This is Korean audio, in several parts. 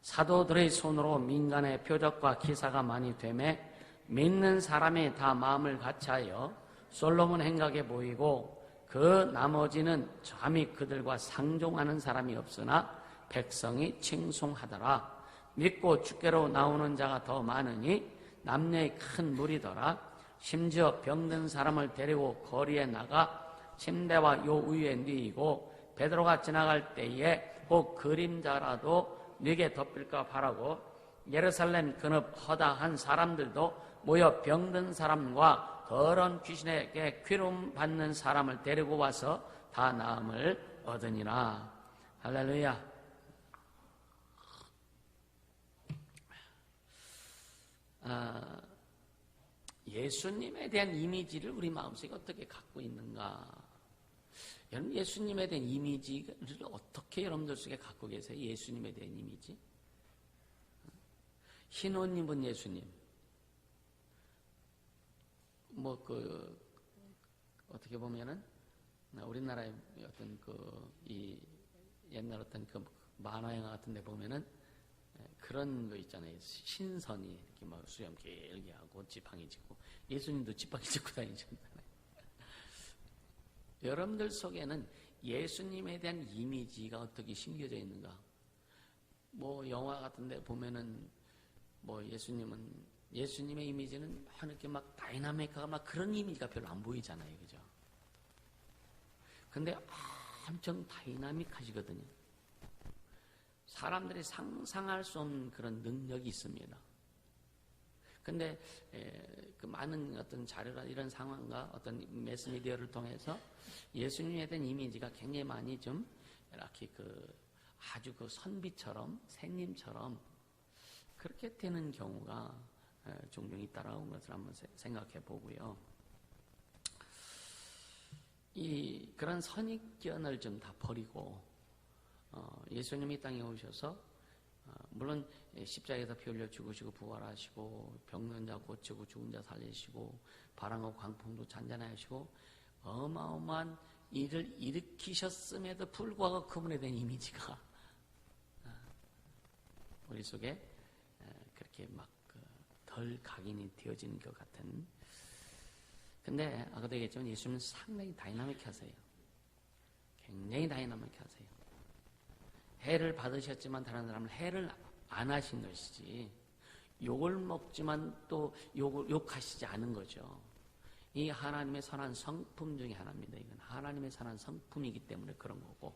사도들의 손으로 민간의 표적과 기사가 많이 되매 믿는 사람이 다 마음을 같이하여 솔로몬 행각에 모이고 그 나머지는 감히 그들과 상종하는 사람이 없으나 백성이 칭송하더라. 믿고 주께로 나오는 자가 더 많으니 남녀의 큰 무리더라. 심지어 병든 사람을 데리고 거리에 나가 침대와 요 위에 누이고 베드로가 지나갈 때에 꼭 그림자라도 네게 덮일까 바라고 예루살렘 근업 허다한 사람들도 모여 병든 사람과 더러운 귀신에게 귀름 받는 사람을 데리고 와서 다 나음을 얻으니라. 할렐루야. 예수님에 대한 이미지를 우리 마음속에 어떻게 갖고 있는가? 여러분, 예수님에 대한 이미지를 어떻게 여러분들 속에 갖고 계세요? 예수님에 대한 이미지? 흰 옷 입은 예수님. 어떻게 보면은, 우리나라의 어떤 옛날 어떤 만화 영화 같은 데 보면은, 그런 거 있잖아요. 신선이 이렇게 막 수염 길게 하고 지팡이 짚고, 예수님도 지팡이 짚고 다니셨잖아요. 여러분들 속에는 예수님에 대한 이미지가 어떻게 심겨져 있는가? 영화 같은 데 보면은, 예수님의 이미지는 이렇게 막 다이나믹하고 막 그런 이미지가 별로 안 보이잖아요. 그죠? 근데 엄청 다이나믹하시거든요. 사람들이 상상할 수 없는 그런 능력이 있습니다. 근데 그 많은 어떤 자료나 이런 상황과 어떤 매스미디어를 통해서 예수님에 대한 이미지가 굉장히 많이 좀 이렇게 아주 선비처럼 새님처럼 그렇게 되는 경우가 종종 있다라는 것을 한번 생각해 보고요. 그런 선입견을 좀 다 버리고 예수님이 이 땅에 오셔서 물론 십자가에서 피 흘려 죽으시고 부활하시고 병든 자 고치고 죽은 자 살리시고 바람과 광풍도 잔잔하시고 어마어마한 일을 일으키셨음에도 불구하고 그분에 대한 이미지가 우리 속에 그렇게 막 덜 각인이 되어지는 것 같은. 근데 아까도 얘기했지만 예수님은 상당히 다이나믹하세요. 굉장히 다이나믹하세요. 해를 받으셨지만 다른 사람을 해를 안 하신 것이지 욕을 먹지만 또 욕하시지 않은 거죠. 이 하나님의 선한 성품 중에 하나입니다. 이건 하나님의 선한 성품이기 때문에 그런 거고.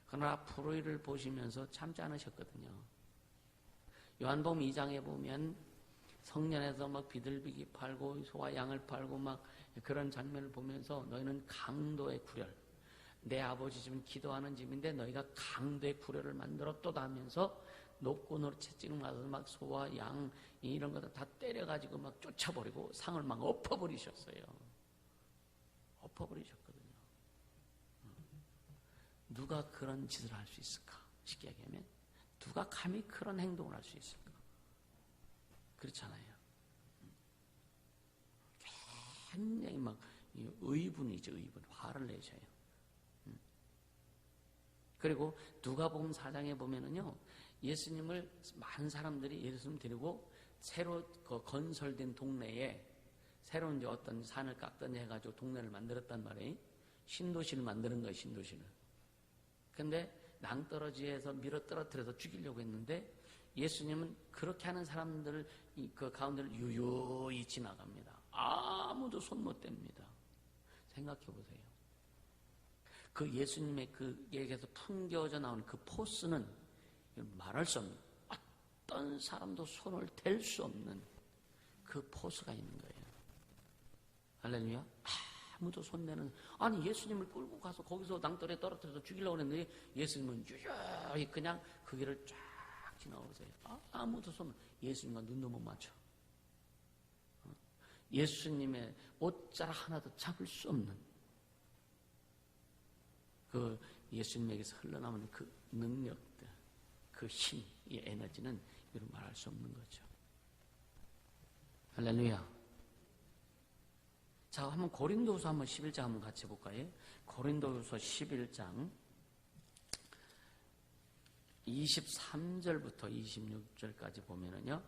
그러나 불의를 보시면서 참지 않으셨거든요. 요한복음 2장에 보면 성년에서 막 비둘기기 팔고 소와 양을 팔고 막 그런 장면을 보면서 너희는 강도의 구렬, 내 아버지 집은 기도하는 집인데 너희가 강도의 구렬을 만들었도다 하면서 높고 채찍을 맞아서 막 소와 양 이런 것들 다 때려가지고 막 쫓아버리고 상을 막 엎어버리셨어요. 엎어버리셨거든요. 누가 그런 짓을 할 수 있을까? 쉽게 얘기하면 누가 감히 그런 행동을 할 수 있을까? 그렇잖아요. 굉장히 막 의분이죠. 의분. 화를 내셔요. 그리고 누가복음 4장에 보면은요, 예수님을 많은 사람들이 예수님 데리고 새로 건설된 동네에 새로운 이제 어떤 산을 깎더니 해가지고 동네를 만들었단 말이에요. 신도시를 만드는 거예요. 신도시를. 근데 낭떠러지에서 밀어 떨어뜨려서 죽이려고 했는데 예수님은 그렇게 하는 사람들을 그 가운데를 유유히 지나갑니다. 아무도 손 못 댑니다. 생각해 보세요. 그 예수님의 그 얘기에서 풍겨져 나오는 그 포스는 말할 수 없는, 어떤 사람도 손을 댈 수 없는 그 포스가 있는 거예요. 할렐루야. 아무도 손대는, 아니 예수님을 끌고 가서 거기서 낭떠러지에 떨어뜨려서 죽이려고 했는데 예수님은 유유히 그냥 그 길을 쫙 지나오세요. 아무도 예수님과 눈도 못 맞춰. 예수님의 옷자락 하나도 잡을 수 없는 그 예수님에게서 흘러나오는 그 능력들, 그 힘, 이 에너지는 이런 말할 수 없는 거죠. 할렐루야. 자, 한번 고린도후서 한번 11장 한번 같이 볼까요? 고린도후서 11장 23절부터 26절까지 보면은요,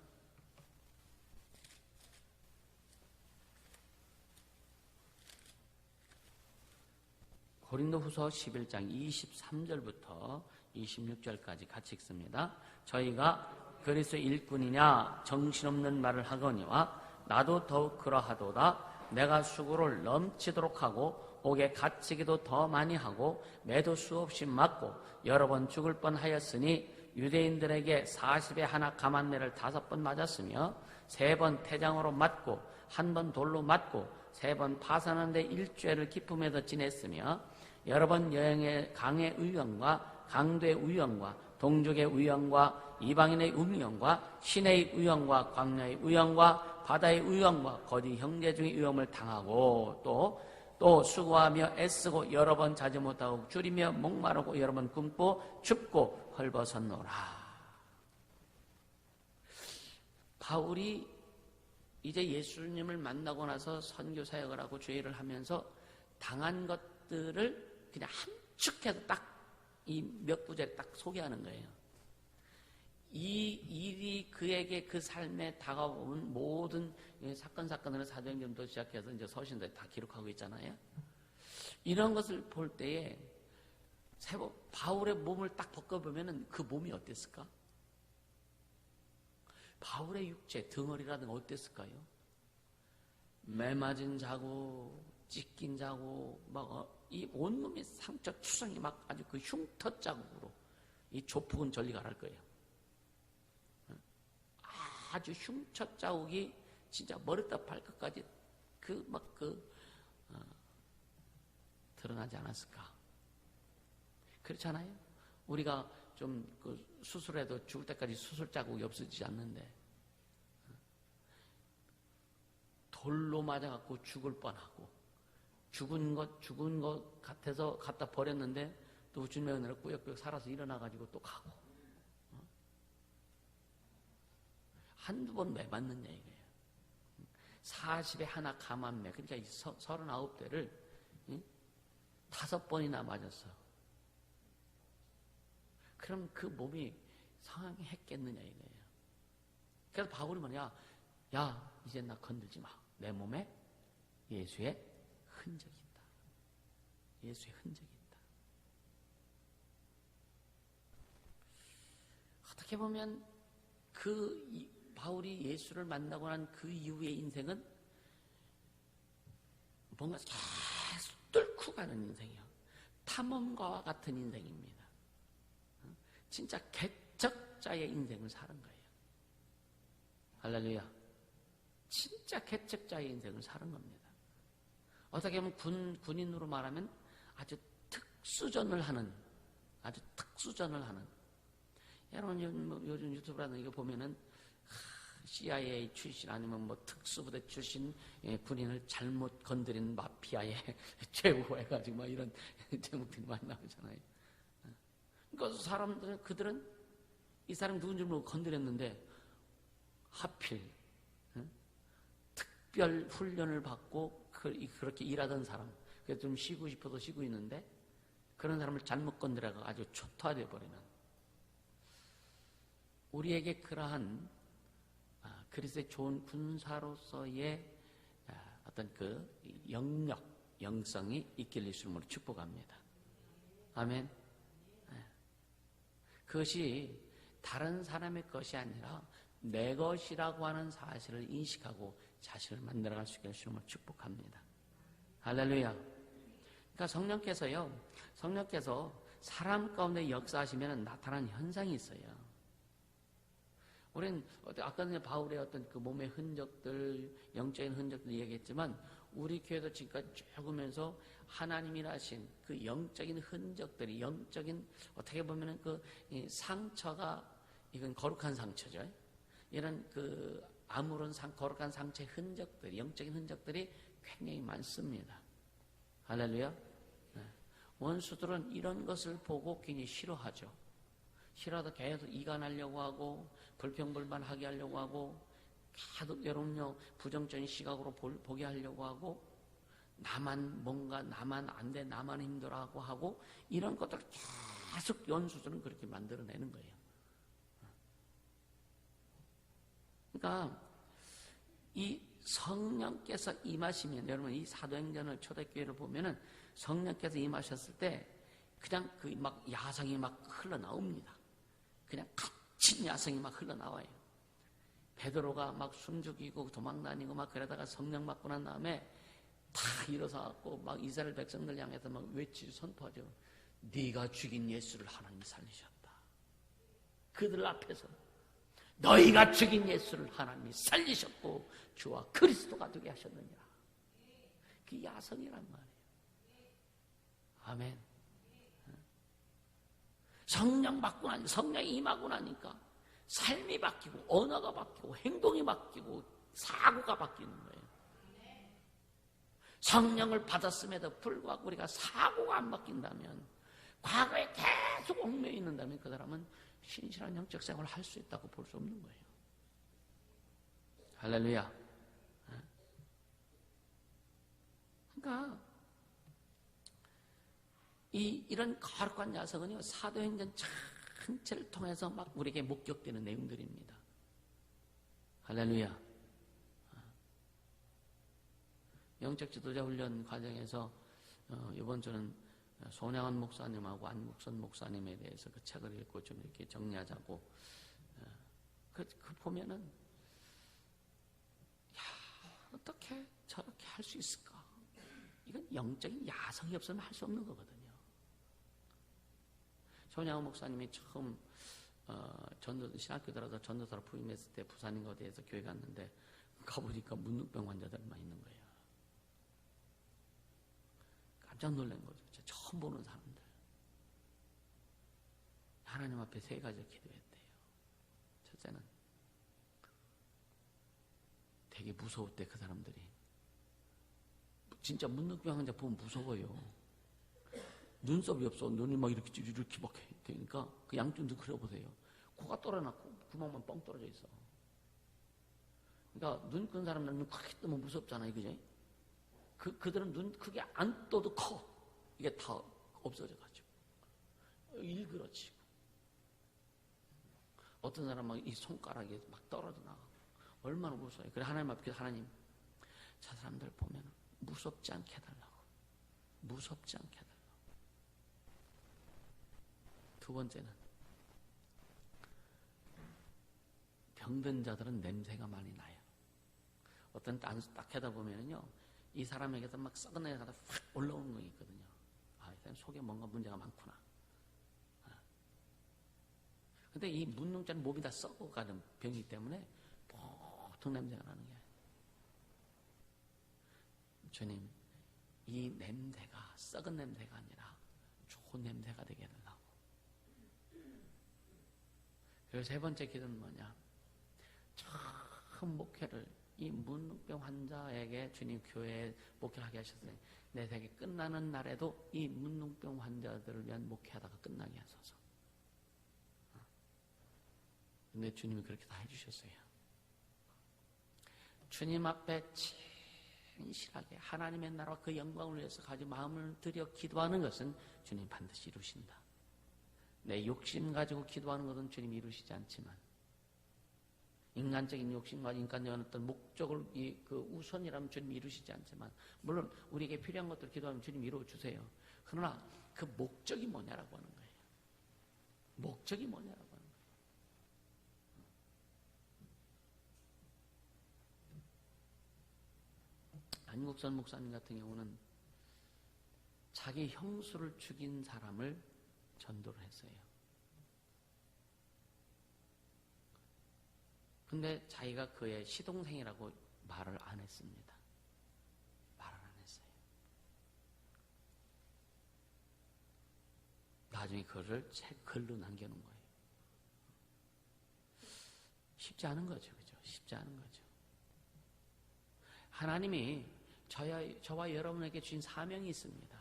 고린도후서 11장 23절부터 26절까지 같이 읽습니다. 저희가 그리스도의 일꾼이냐 정신없는 말을 하거니와 나도 더욱 그러하도다. 내가 수고를 넘치도록 하고 옥에 갇히기도 더 많이 하고 매도 수없이 맞고 여러 번 죽을 뻔하였으니 유대인들에게 40에 하나 감한매를 5번 맞았으며 3번 태장으로 맞고 1번 돌로 맞고 3번 파산하는데 일주일을 기쁨에서 지냈으며 여러 번 여행의 강의 의형과 강도의 의형과 동족의 의형과 이방인의 의형과 신의 의형과 광야의 의형과 바다의 의형과 거짓 형제 중의 의형을 당하고 또 수고하며 애쓰고 여러 번 자지 못하고 줄이며 목마르고 여러 번 굶고 춥고 헐벗었노라. 바울이 이제 예수님을 만나고 나서 선교 사역을 하고 죄를 하면서 당한 것들을 그냥 함축해서 딱 이 몇 구절에 딱 소개하는 거예요. 이 일이 그에게 그 삶에 다가오는 모든 사건을 사도행전부터 시작해서 이제 서신도에 다 기록하고 있잖아요. 이런 것을 볼 때에 바울의 몸을 딱 벗겨보면 그 몸이 어땠을까? 바울의 육체, 덩어리라든가 어땠을까요? 매맞은 자국, 찢긴 자국, 이 온몸이 상처, 추성이 막 아주 그 흉터 자국으로 이 조폭은 전리 가랄 거예요. 아주 흉터 자국이 진짜 머리부터 발끝까지 드러나지 않았을까? 그렇잖아요? 우리가 좀 수술해도 죽을 때까지 수술 자국이 없어지지 않는데 돌로 맞아갖고 죽을 뻔하고 죽은 것 같아서 갖다 버렸는데 또 주님의 은혜로 꾸역꾸역 살아서 일어나가지고 또 가고 한두 번 왜 맞느냐 이거예요. 40에 하나 감한매, 그러니까 39대를 5번이나 맞았어. 그럼 그 몸이 상했겠느냐 이거예요. 그래서 바울이 뭐냐, 야 이제 나 건들지 마. 내 몸에 예수의 흔적이 있다. 예수의 흔적이 있다. 어떻게 보면 바울이 예수를 만나고 난 그 이후의 인생은 뭔가 계속 뚫고 가는 인생이에요. 탐험가와 같은 인생입니다. 진짜 개척자의 인생을 사는 거예요. 할렐루야. 진짜 개척자의 인생을 사는 겁니다. 어떻게 보면 군인으로 말하면 아주 특수전을 하는, 여러분 요즘 유튜브라든가 이거 보면은 CIA 출신 아니면 특수부대 출신 군인을 잘못 건드린 마피아의 최후 해가지고 이런 제목들이 많이 나오잖아요. 그러니까 그들은 이 사람이 누군지 모르고 건드렸는데 하필 특별 훈련을 받고 그렇게 일하던 사람, 그래서 좀 쉬고 싶어서 쉬고 있는데 그런 사람을 잘못 건드려서 아주 초토화되어 버리는, 우리에게 그러한 그리스도의 좋은 군사로서의 어떤 그 영성이 있길 예수님으로 축복합니다. 아멘. 그것이 다른 사람의 것이 아니라 내 것이라고 하는 사실을 인식하고 자신을 만들어갈 수 있게 예수님을 축복합니다. 할렐루야. 그러니까 성령께서 사람 가운데 역사하시면 나타나는 현상이 있어요. 우리는 아까 전에 바울의 어떤 그 몸의 흔적들, 영적인 흔적들 얘기했지만 우리 교회도 지금까지 쭉 오면서 하나님이라 하신 그 영적인 흔적들이, 영적인 어떻게 보면은 그 상처가, 이건 거룩한 상처죠. 이런 그 아무런 거룩한 상처의 흔적들이, 영적인 흔적들이 굉장히 많습니다. 할렐루야. 네. 원수들은 이런 것을 보고 굉장히 싫어하죠. 싫어도 계속 이간하려고 하고 불평불만하게 하려고 하고 계속 여러분요 부정적인 시각으로 보게 하려고 하고 나만 안 돼, 나만 힘들어하고 하고 이런 것들을 계속 연수들은 그렇게 만들어내는 거예요. 그러니까 이 성령께서 임하시면, 여러분 이 사도행전을 초대교회를 보면은 성령께서 임하셨을 때 그냥 그 막 야성이 막 흘러나옵니다. 그냥 거친 야성이 막 흘러나와요. 베드로가 막 숨죽이고 도망다니고 막 그러다가 성령 받고 난 다음에 다 일어서 갖고 막 이스라엘 백성들 향해서 막 외치 선포하죠. 네가 죽인 예수를 하나님이 살리셨다. 그들 앞에서 너희가 죽인 예수를 하나님이 살리셨고 주와 그리스도가 되게 하셨느니라. 그 야성이란 말이에요. 아멘. 성령 받고 나니까, 성령이 임하고 나니까 삶이 바뀌고 언어가 바뀌고 행동이 바뀌고 사고가 바뀌는 거예요. 성령을 받았음에도 불구하고 우리가 사고가 안 바뀐다면, 과거에 계속 얽매여 있는다면 그 사람은 신실한 영적 생활을 할 수 있다고 볼 수 없는 거예요. 할렐루야. 그러니까 이런 거룩한 야성은요, 사도행전 전체를 통해서 막 우리에게 목격되는 내용들입니다. 할렐루야. 영적 지도자 훈련 과정에서 이번 주는 손양원 목사님하고 안국선 목사님에 대해서 그 책을 읽고 좀 이렇게 정리하자고. 그 보면은, 야, 어떻게 저렇게 할 수 있을까? 이건 영적인 야성이 없으면 할 수 없는 거거든요. 손양원 목사님이 처음 신학교 들어서 전도사로 부임했을 때 부산인가 어디에서 교회 갔는데 가보니까 문둥병 환자들만 있는 거예요. 깜짝 놀란 거죠. 처음 보는 사람들. 하나님 앞에 세 가지를 기도했대요. 첫째는 되게 무서웠대, 그 사람들이. 진짜 문둥병 환자 보면 무서워요. 눈썹이 없어. 눈이 막 이렇게 막 되니까 그 양쪽 눈 그려보세요. 코가 떨어놨고 구멍만 뻥 떨어져 있어. 그러니까 눈 큰 사람들은 눈 크게 뜨면 무섭잖아요. 그죠? 그들은 눈 크게 안 떠도 커. 이게 다 없어져가지고 일그러지고, 어떤 사람은 이 손가락이 막 떨어져 나가고 얼마나 무서워요. 그래 하나님 앞에, 하나님 저 사람들 보면 무섭지 않게 해달라고. 무섭지 않게 해달라고. 두 번째는 병든 자들은 냄새가 많이 나요. 어떤 안수 딱 하다 보면은요, 이 사람에게서 막 썩은 내가 확 올라오는 거 있거든요. 아, 이 사람 속에 뭔가 문제가 많구나. 근데 이 문둥자는 몸이 다 썩어가는 병이기 때문에 보통 냄새가 나는 게 아니에요. 주님, 이 냄새가 썩은 냄새가 아니라 좋은 냄새가 되게 해달라고. 그리고 세 번째 기도는 뭐냐? 처음 목회를 이 문둥병 환자에게 주님 교회에 목회하게 하셨으니 내 생이 끝나는 날에도 이 문둥병 환자들을 위한 목회하다가 끝나게 하소서. 근데 주님이 그렇게 다 해주셨어요. 주님 앞에 진실하게 하나님의 나라와 그 영광을 위해서 가지고 마음을 들여 기도하는 것은 주님 반드시 이루신다. 내 욕심 가지고 기도하는 것은 주님 이루시지 않지만, 인간적인 욕심과 인간적인 어떤 목적을 그 우선이라면 주님 이루시지 않지만, 물론 우리에게 필요한 것들 기도하면 주님 이루어주세요. 그러나 그 목적이 뭐냐라고 하는 거예요. 목적이 뭐냐라고 하는 거예요. 안국선 목사님 같은 경우는 자기 형수를 죽인 사람을 전도를 했어요. 근데 자기가 그의 시동생이라고 말을 안 했습니다. 말을 안 했어요. 나중에 그거를 글로 남겨놓은 거예요. 쉽지 않은 거죠. 그죠? 쉽지 않은 거죠. 하나님이 저와 여러분에게 주신 사명이 있습니다.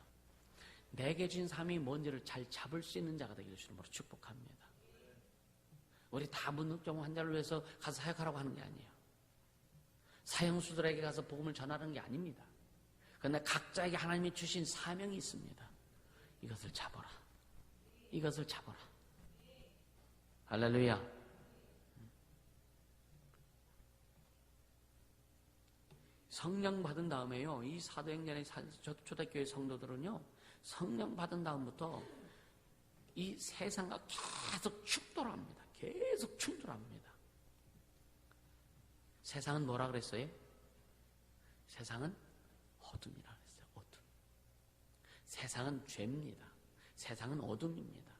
내게 주신 사명이 뭔지를 잘 잡을 수 있는 자가 되기를 주님으로 축복합니다. 우리 다 문둥병 환자를 위해서 가서 사역하라고 하는 게 아니에요. 사형수들에게 가서 복음을 전하는 게 아닙니다. 그러나 각자에게 하나님이 주신 사명이 있습니다. 이것을 잡아라. 이것을 잡아라. 할렐루야. 성령 받은 다음에요, 이 사도행전의 초대교회 성도들은요, 성령 받은 다음부터 이 세상과 계속 충돌합니다. 계속 충돌합니다. 세상은 뭐라 그랬어요? 세상은 어둠이라 그랬어요. 어둠. 세상은 죄입니다. 세상은 어둠입니다.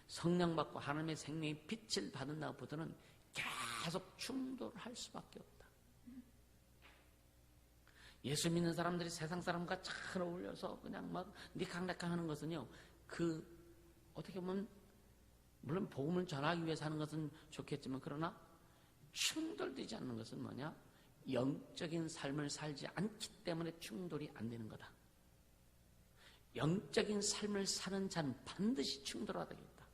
성령 받고 하나님의 생명의 빛을 받은 다음부터는 계속 충돌할 수밖에 없다. 예수 믿는 사람들이 세상 사람과 잘 어울려서 그냥 막 니캉니캉 하는 것은요, 어떻게 보면 물론 복음을 전하기 위해서 하는 것은 좋겠지만, 그러나 충돌되지 않는 것은 뭐냐? 영적인 삶을 살지 않기 때문에 충돌이 안 되는 거다. 영적인 삶을 사는 자는 반드시 충돌하게 돼 있다.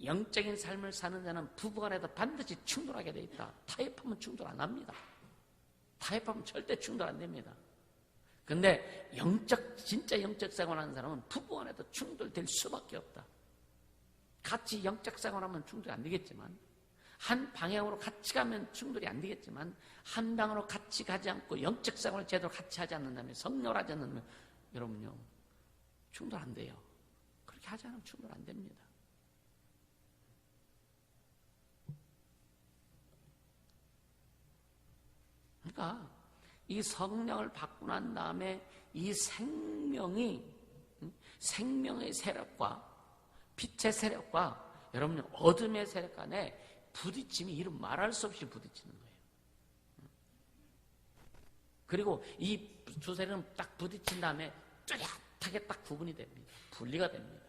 영적인 삶을 사는 자는 부부간에도 반드시 충돌하게 돼 있다. 타협하면 충돌 안 합니다. 타협하면 절대 충돌 안 됩니다. 근데 진짜 영적 생활하는 사람은 부부간에도 충돌될 수밖에 없다. 같이 영적 생활하면 충돌이 안 되겠지만, 한 방향으로 같이 가면 충돌이 안 되겠지만, 한 방향으로 같이 가지 않고 영적 생활을 제대로 같이 하지 않는다면, 성령을 하지 않는다면, 여러분요, 충돌 안 돼요. 그렇게 하지 않으면 충돌 안 됩니다. 그러니까 이 성령을 받고 난 다음에 이 생명의 세력과 빛의 세력과 여러분 어둠의 세력 간에 부딪힘이 이름 말할 수 없이 부딪히는 거예요. 그리고 이 두 세력은 딱 부딪힌 다음에 뚜렷하게 딱 구분이 됩니다. 분리가 됩니다.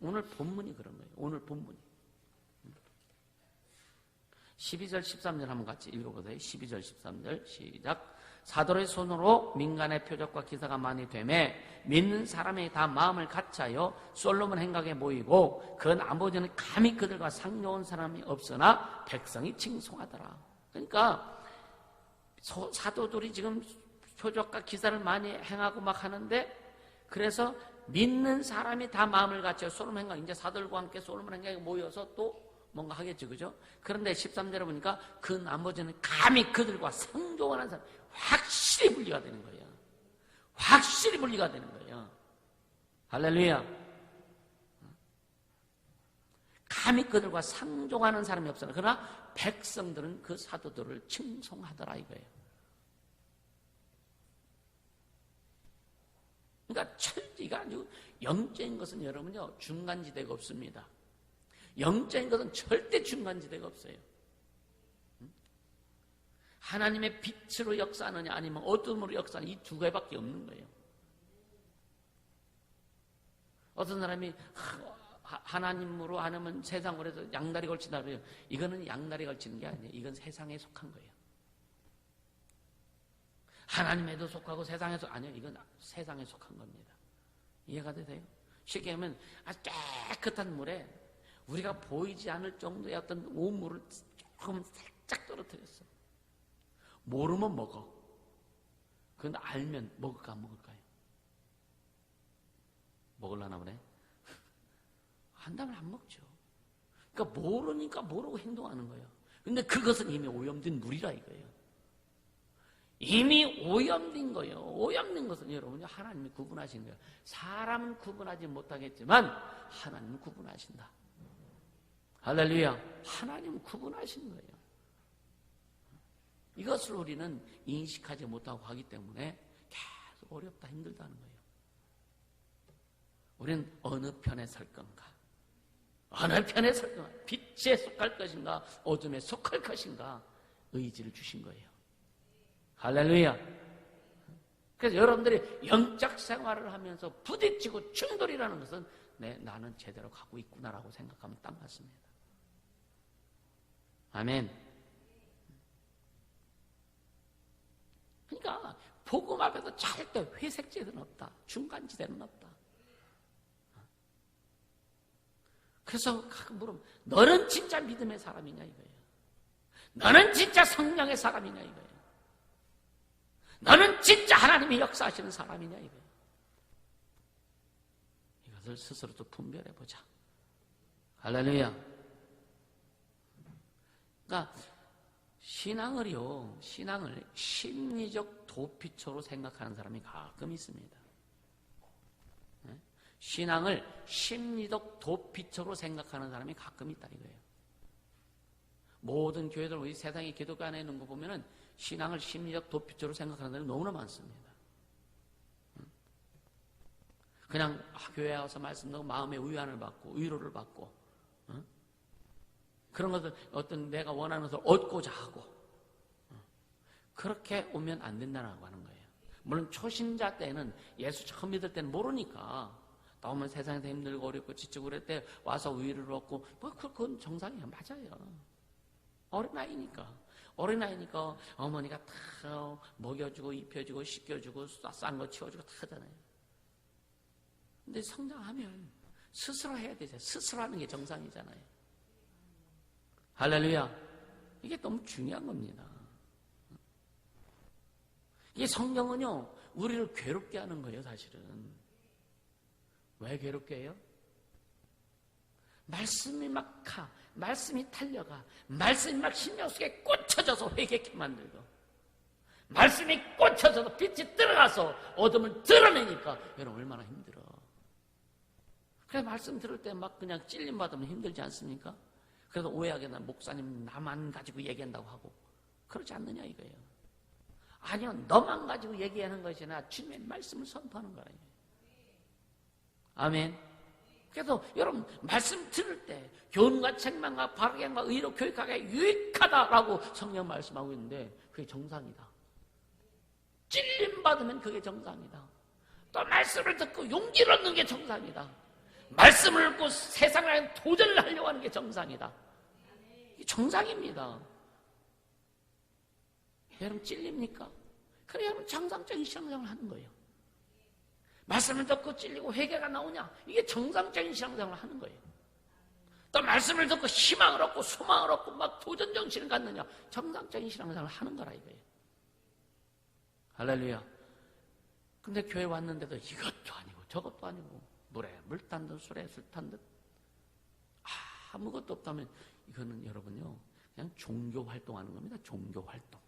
오늘 본문이 그런 거예요. 오늘 본문이. 12절 13절 한번 같이 읽어보세요. 12절 13절 시작. 사도의 손으로 민간의 표적과 기사가 많이 되매 믿는 사람이 다 마음을 같이하여 솔로몬 행각에 모이고 그 나머지는 감히 그들과 상종한 사람이 없으나 백성이 칭송하더라. 그러니까 사도들이 지금 표적과 기사를 많이 행하고 막 하는데, 그래서 믿는 사람이 다 마음을 같이하여 솔로몬 행각, 이제 사도들과 함께 솔로몬 행각에 모여서 또 뭔가 하겠죠, 그죠? 그런데 13절에 보니까 그 나머지는 감히 그들과 상종하는 사람, 확실히 분리가 되는 거예요. 확실히 분리가 되는 거예요. 할렐루야. 감히 그들과 상종하는 사람이 없으나 그러나 백성들은 그 사도들을 칭송하더라 이거예요. 그러니까 철지가 아주 영적인 것은 여러분요, 중간지대가 없습니다. 영적인 것은 절대 중간지대가 없어요. 하나님의 빛으로 역사하느냐 아니면 어둠으로 역사하느냐, 이 두 개밖에 없는 거예요. 어떤 사람이 하나님으로 하면 세상으로 해서 양다리 걸친다 그래요. 이거는 양다리 걸치는 게 아니에요. 이건 세상에 속한 거예요. 하나님에도 속하고 세상에 아니요, 이건 세상에 속한 겁니다. 이해가 되세요? 쉽게 하면 아주 깨끗한 물에 우리가 보이지 않을 정도의 어떤 오물을 조금 살짝 떨어뜨렸어. 모르면 먹어. 그건 알면 먹을까 안 먹을까요? 먹으려나 보네. 한다면 안 먹죠. 그러니까 모르니까 모르고 행동하는 거예요. 근데 그것은 이미 오염된 물이라 이거예요. 이미 오염된 거예요. 오염된 것은 여러분이 하나님이 구분하신 거예요. 사람은 구분하지 못하겠지만 하나님은 구분하신다. 할렐루야. 하나님은 구분하신 거예요. 이것을 우리는 인식하지 못하고 하기 때문에 계속 어렵다, 힘들다는 거예요. 우리는 어느 편에 설 건가? 어느 편에 설 건가? 빛에 속할 것인가? 어둠에 속할 것인가? 의지를 주신 거예요. 할렐루야. 그래서 여러분들이 영적 생활을 하면서 부딪히고 충돌이라는 것은 나는 제대로 가고 있구나라고 생각하면 딱 맞습니다. 아멘. 그러니까 복음 앞에서 절대 회색지대는 없다. 중간지대는 없다. 그래서 가끔 물으면 너는 진짜 믿음의 사람이냐 이거예요. 너는 진짜 성령의 사람이냐 이거예요. 너는 진짜 하나님이 역사하시는 사람이냐 이거예요. 이것을 스스로도 분별해보자. 할렐루야. 그러니까 신앙을 심리적 도피처로 생각하는 사람이 가끔 있습니다. 신앙을 심리적 도피처로 생각하는 사람이 가끔 있다 이거예요. 모든 교회들, 우리 세상의 기독교 안에 있는 거 보면은 신앙을 심리적 도피처로 생각하는 사람이 너무나 많습니다. 그냥 교회에 와서 말씀 듣고 마음의 위안을 받고 위로를 받고 그런 것을 어떤 내가 원하는 것을 얻고자 하고 그렇게 오면 안 된다고 하는 거예요. 물론 초신자 때는 예수 처음 믿을 때는 모르니까 너무 세상에서 힘들고 어렵고 지치고 그럴 때 와서 위로를 얻고 그건 정상이에요. 맞아요. 어린아이니까 어머니가 다 먹여주고 입혀주고 씻겨주고 싼 거 치워주고 다 하잖아요. 근데 성장하면 스스로 해야 되잖아요. 스스로 하는 게 정상이잖아요. 할렐루야. 이게 너무 중요한 겁니다. 이게 성경은요, 우리를 괴롭게 하는 거예요, 사실은. 왜 괴롭게 해요? 말씀이 말씀이 달려가, 말씀이 막 신경 속에 꽂혀져서 회개케 만들고, 말씀이 꽂혀져서 빛이 들어가서 어둠을 드러내니까 여러분 얼마나 힘들어. 그래 말씀 들을 때 막 그냥 찔림 받으면 힘들지 않습니까? 그래서 오해하게 난 목사님 나만 가지고 얘기한다고 하고 그렇지 않느냐 이거예요. 아니요, 너만 가지고 얘기하는 것이 아니라 주님의 말씀을 선포하는 거예요. 아멘. 그래서 여러분 말씀 들을 때 교훈과 책망과 바르게과 의로 교육하게 유익하다라고 성경 말씀하고 있는데 그게 정상이다. 찔림 받으면 그게 정상이다. 또 말씀을 듣고 용기를 얻는 게 정상이다. 말씀을 듣고 세상에 도전을 하려고 하는 게 정상이다. 이게 정상입니다. 여러분 찔립니까? 그래 여러분 정상적인 신앙생활을 하는 거예요. 말씀을 듣고 찔리고 회개가 나오냐? 이게 정상적인 신앙생활을 하는 거예요. 또 말씀을 듣고 희망을 얻고 소망을 얻고 막 도전 정신을 갖느냐? 정상적인 신앙생활을 하는 거라 이거예요. 할렐루야. 근데 교회 왔는데도 이것도 아니고 저것도 아니고 물에 물 탄 듯 술에 술 탄 듯 아무것도 없다면 이거는 여러분요 그냥 종교 활동하는 겁니다. 종교 활동.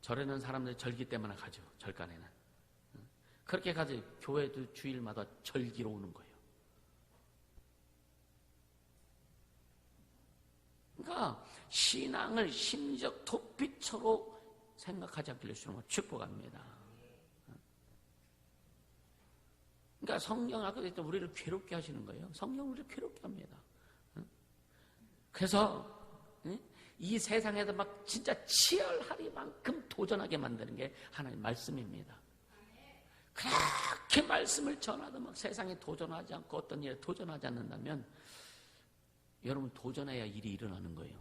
절에는 사람들이 절기 때문에 가죠. 절간에는. 그렇게 가지 교회도 주일마다 절기로 오는 거예요. 그러니까 신앙을 심리적 도피처로 생각하지 않기를 주님은 축복합니다. 그러니까 성경 아까 했던 우리를 괴롭게 하시는 거예요. 성경 우리를 괴롭게 합니다. 그래서 이 세상에서 막 진짜 치열하리만큼 도전하게 만드는 게 하나님의 말씀입니다. 그렇게 말씀을 전하도 막 세상에 도전하지 않고 어떤 일에 도전하지 않는다면 여러분 도전해야 일이 일어나는 거예요.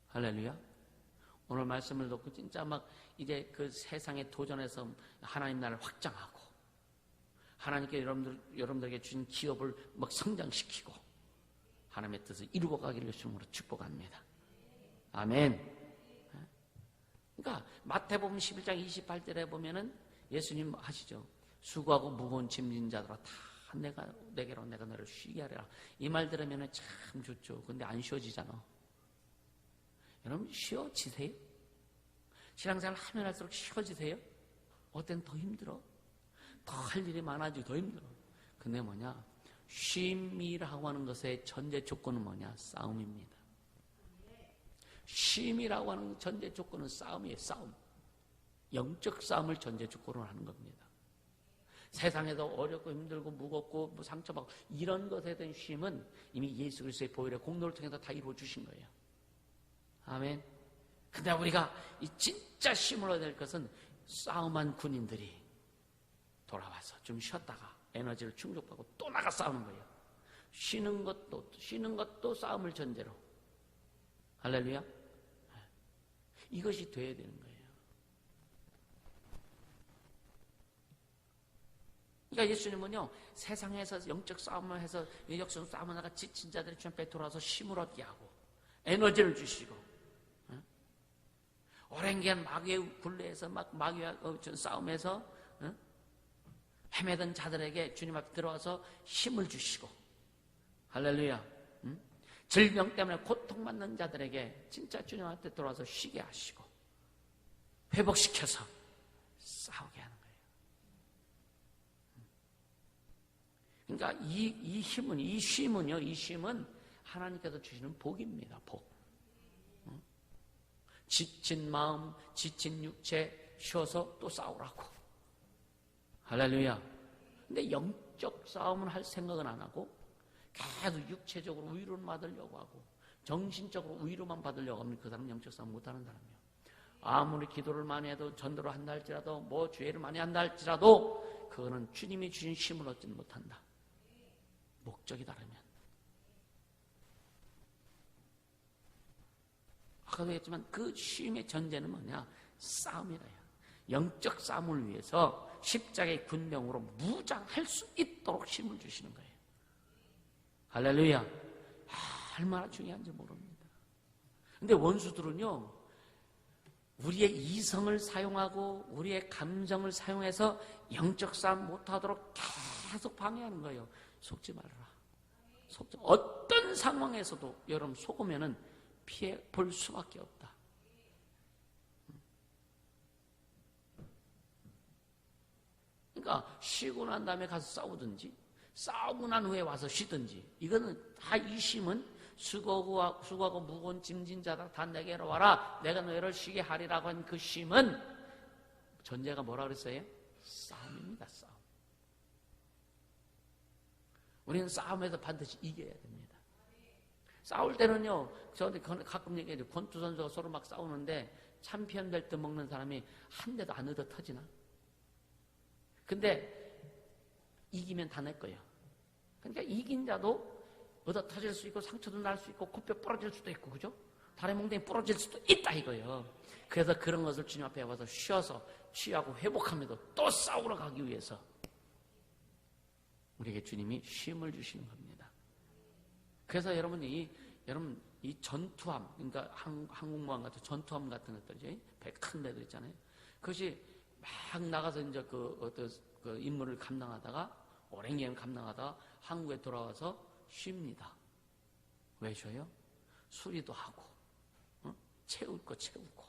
할렐루야. 오늘 말씀을 듣고 진짜 막 이제 그 세상에 도전해서 하나님 나라를 확장하고 하나님께 여러분들에게 주신 기업을 막 성장시키고 하나님의 뜻을 이루어 가기를 주님으로 축복합니다. 아멘. 그러니까 마태복음 11장 28절에 보면은 예수님 하시죠. 수고하고 무거운 짐진 자들아 다 내게로 내가 너를 쉬게 하리라. 이 말 들으면은 참 좋죠. 근데 안 쉬어지잖아. 여러분 쉬어지세요? 신앙생활 하면 할수록 쉬어지세요? 어때는 더 힘들어. 더 할 일이 많아지고 더 힘들어. 근데 뭐냐? 쉼이라고 하는 것의 전제 조건은 뭐냐? 싸움입니다. 쉼이라고 하는 전제 조건은 싸움이에요. 싸움. 영적 싸움을 전제 조건으로 하는 겁니다. 세상에서 어렵고 힘들고 무겁고 상처받고 이런 것에 대한 쉼은 이미 예수 그리스도의 보혈의 공로를 통해서 다 이루어 주신 거예요. 아멘. 근데 우리가 이 진짜 쉼을 얻어야 될 것은 싸움한 군인들이 돌아와서 좀 쉬었다가 에너지를 충족하고 또 나가 싸우는 거예요. 쉬는 것도 싸움을 전제로. 할렐루야. 이것이 돼야 되는 거예요. 그러니까 예수님은요 세상에서 영적 싸움을 해서 영적 싸움을 하다가 지친 자들이 주님 앞에 돌아와서 힘을 얻게 하고 에너지를 주시고 오랜 기간 마귀의 굴레에서 막 마귀와 싸움에서 헤매던 자들에게 주님 앞에 들어와서 힘을 주시고, 할렐루야. 질병 때문에 고통받는 자들에게 진짜 주님 앞에 들어와서 쉬게 하시고 회복시켜서 싸우게 하는 거예요. 그러니까 이 힘은, 이 쉼은 하나님께서 주시는 복입니다. 복. 지친 마음, 지친 육체 쉬어서 또 싸우라고. 할렐루야. 근데 영적 싸움은 할 생각은 안 하고 계속 육체적으로 위로를 받으려고 하고 정신적으로 위로만 받으려고 하면 그 사람은 영적 싸움 못하는 사람이에요. 아무리 기도를 많이 해도 전도를 한다 할지라도 뭐 죄를 많이 한다 할지라도 그거는 주님이 주신 힘을 얻지는 못한다. 목적이 다르면. 아까도 했지만 그 쉼의 전제는 뭐냐? 싸움이다. 영적 싸움을 위해서 십자가의 군병으로 무장할 수 있도록 힘을 주시는 거예요. 할렐루야. 얼마나 중요한지 모릅니다. 근데 원수들은요, 우리의 이성을 사용하고 우리의 감정을 사용해서 영적 싸움 못하도록 계속 방해하는 거예요. 속지 말아라. 어떤 상황에서도 여러분 속으면은 피해 볼 수밖에 없다. 그러니까 쉬고 난 다음에 가서 싸우든지 싸우고 난 후에 와서 쉬든지, 이거는 다 이 쉼은 수고하고 무거운 짐진 자다 다 내게로 와라, 내가 너희를 쉬게 하리라고 한 그 쉼은 전제가 뭐라 그랬어요? 싸움입니다. 싸움. 우리는 싸움에서 반드시 이겨야 됩니다. 싸울 때는요, 저한테 가끔 얘기해요. 권투 선수가 서로 막 싸우는데 챔피언 벨트 먹는 사람이 한 대도 안 얻어 터지나? 근데 이기면 다 내 거예요. 그러니까 이긴 자도 얻어 터질 수 있고 상처도 날 수 있고 코뼈 부러질 수도 있고, 그죠? 다리 몽둥이 부러질 수도 있다 이거예요. 그래서 그런 것을 주님 앞에 와서 쉬어서 취하고 회복하면서 또 싸우러 가기 위해서 우리에게 주님이 쉼을 주시는 겁니다. 그래서 여러분 이 전투함, 그러니까 항공모함 같은 전투함 같은 것들, 배 큰 배들 있잖아요. 그것이 막 나가서 이제 그 임무를 감당하다가 오랜 기간 감당하다가 한국에 돌아와서 쉽니다. 왜 쉬어요? 수리도 하고, 채울 거 채우고.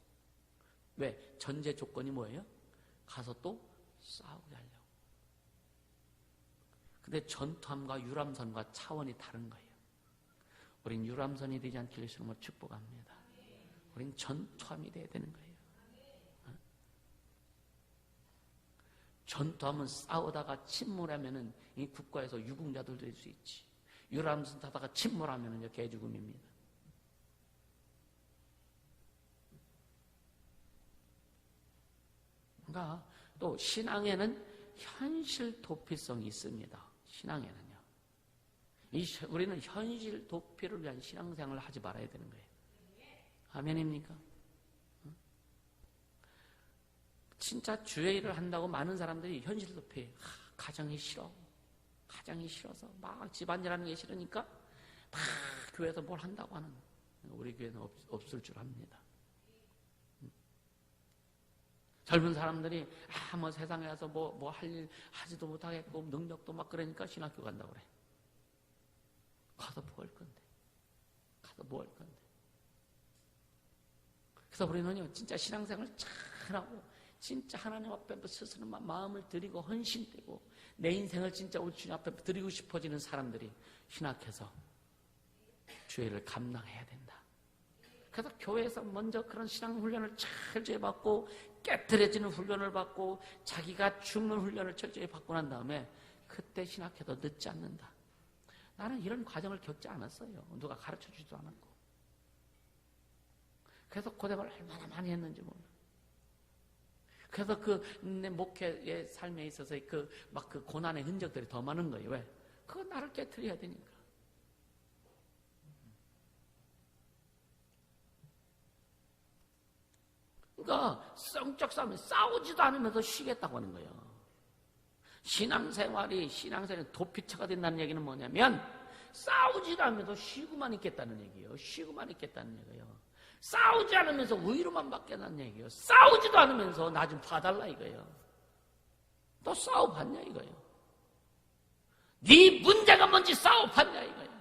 왜? 전제 조건이 뭐예요? 가서 또 싸우게 하려고. 근데 전투함과 유람선과 차원이 다른 거예요. 우린 유람선이 되지 않기를 주님을 축복합니다. 우린 전투함이 돼야 되는 거예요. 전투하면 싸우다가 침몰하면은 이 국가에서 유공자들 될 수 있지. 유람선 타다가 침몰하면은 개죽음입니다. 그러니까 또 신앙에는 현실 도피성이 있습니다. 신앙에는요. 우리는 현실 도피를 위한 신앙생활을 하지 말아야 되는 거예요. 아멘입니까? 진짜 주의 일을 한다고 많은 사람들이 현실 도피, 가정이 싫어. 가정이 싫어서 막 집안일하는 게 싫으니까 막 교회에서 뭘 한다고 하는, 우리 교회는 없을 줄 압니다. 젊은 사람들이 뭐 세상에 와서 뭐 할 일 하지도 못하겠고 능력도 막 그러니까 신학교 간다고 그래. 가서 뭐 할 건데? 가서 뭐 할 건데? 그래서 우리는요, 진짜 신앙생활 잘하고 진짜 하나님 앞에 스스로 마음을 드리고 헌신되고 내 인생을 진짜 우리 주님 앞에 드리고 싶어지는 사람들이 신학해서 주의 일을 감당해야 된다. 그래서 교회에서 먼저 그런 신앙 훈련을 철저히 받고 깨트려지는 훈련을 받고 자기가 죽는 훈련을 철저히 받고 난 다음에 그때 신학해도 늦지 않는다. 나는 이런 과정을 겪지 않았어요. 누가 가르쳐주지도 않았고. 그래서 고생을 얼마나 많이 했는지 몰라. 그래서 내 목회의 삶에 있어서 그 고난의 흔적들이 더 많은 거예요. 왜? 그건 나를 깨트려야 되니까. 그러니까 성적 싸움이 싸우지도 않으면서 쉬겠다고 하는 거예요. 신앙생활이 도피처가 된다는 얘기는 뭐냐면 싸우지도 않으면서 쉬고만 있겠다는 얘기예요. 쉬고만 있겠다는 얘기예요. 싸우지 않으면서 위로만 받겠다는 얘기예요. 싸우지도 않으면서 나 좀 봐달라 이거예요. 또 싸워봤냐 이거예요. 네 문제가 뭔지 싸워봤냐 이거예요.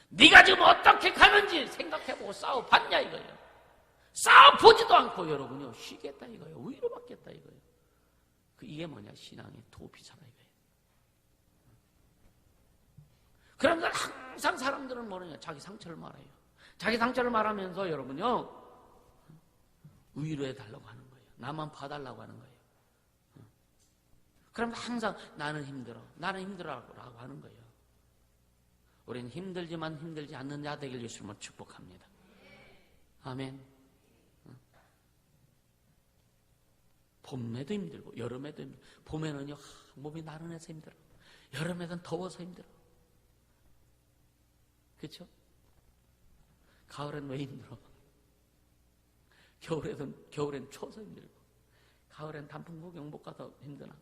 네가 지금 어떻게 가는지 생각해보고 싸워봤냐 이거예요. 싸워보지도 않고 여러분요 쉬겠다 이거예요. 위로받겠다 이거예요. 이게 뭐냐, 신앙의 도피잖아 이거예요. 그러면서 항상 사람들은 뭐냐, 자기 상처를 말해요. 자기 상처를 말하면서 여러분요 위로해달라고 하는 거예요. 나만 봐달라고 하는 거예요. 그럼 항상 나는 힘들어라고 하는 거예요. 우리는 힘들지만 힘들지 않는 자 되길 예수님을 축복합니다. 아멘. 봄에도 힘들고 여름에도 힘들고, 봄에는요 몸이 나른해서 힘들어, 여름에는 더워서 힘들어. 그렇죠? 가을엔 왜 힘들어? 겨울엔 추워서 힘들고, 가을엔 단풍 구경 못 가서 힘드나?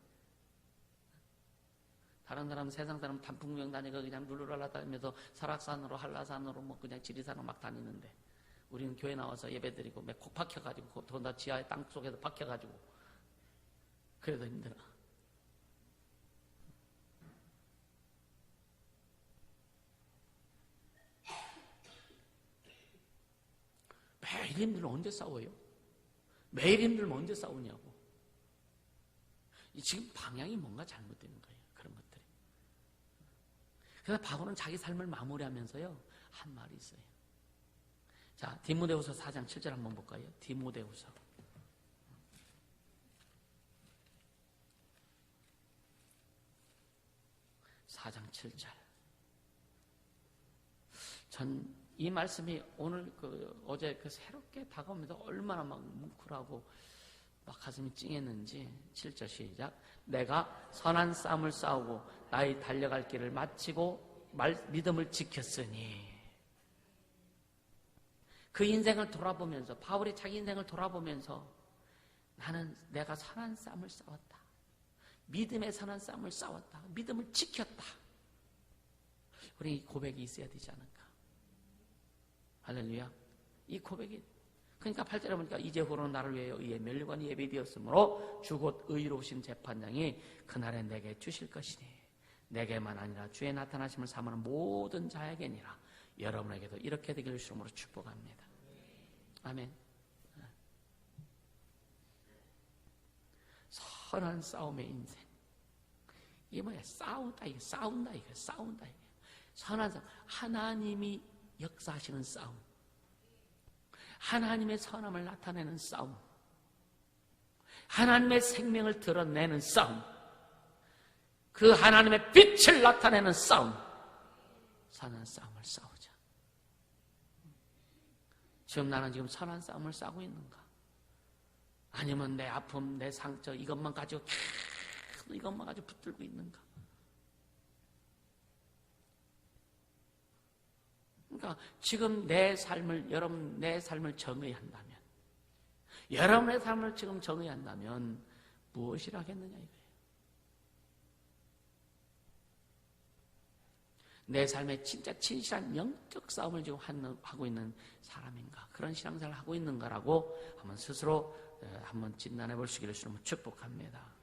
다른 사람, 세상 사람 단풍 구경 다니고 그냥 룰루랄라 다니면서 설악산으로 한라산으로 뭐 그냥 지리산으로 막 다니는데, 우리는 교회 나와서 예배드리고 콕 박혀가지고 더나 지하의 땅 속에서 박혀가지고 그래도 힘들어. 매일 힘들면 언제 싸워요? 매일 힘들면 언제 싸우냐고. 지금 방향이 뭔가 잘못되는 거예요. 그런 것들이. 그래서 바울은 자기 삶을 마무리하면서요 한 말이 있어요. 자, 디모데후서 4장 7절 한번 볼까요? 디모데후서 4장 7절. 전 이 말씀이 오늘 어제 새롭게 다가오면서 얼마나 막 뭉클하고 막 가슴이 찡했는지. 7절 시작. 내가 선한 싸움을 싸우고 나의 달려갈 길을 마치고 믿음을 지켰으니. 그 인생을 돌아보면서, 바울이 자기 인생을 돌아보면서 내가 선한 싸움을 싸웠다. 믿음의 선한 싸움을 싸웠다. 믿음을 지켰다. 우리 이 고백이 있어야 되지 않을까? 할렐루야. 이 고백이. 그러니까 8절에 보니까 이제후로는 나를 위하여 의의 면류관이 예비되었으므로 주 곧 의로우신 재판장이 그날에 내게 주실 것이니 내게만 아니라 주의 나타나심을 사모하는 모든 자에게니라. 여러분에게도 이렇게 되기를 주름으로 축복합니다. 아멘. 선한 싸움의 인생. 이게 뭐야? 싸운다 이게. 선한 싸움. 하나님이 역사하시는 싸움. 하나님의 선함을 나타내는 싸움. 하나님의 생명을 드러내는 싸움. 그 하나님의 빛을 나타내는 싸움. 선한 싸움을 싸우자. 지금 나는 선한 싸움을 싸우고 있는가? 아니면 내 아픔, 내 상처 이것만 가지고 붙들고 있는가? 그러니까 지금 여러분 내 삶을 정의해야 한다면, 여러분의 삶을 지금 정의해야 한다면 무엇이라 하겠느냐 이거예요. 내 삶에 진짜 진실한 영적 싸움을 지금 하고 있는 사람인가? 그런 신앙생활을 하고 있는가라고 한번 스스로 한번 진단해 볼 수 있기를 주님은 축복합니다.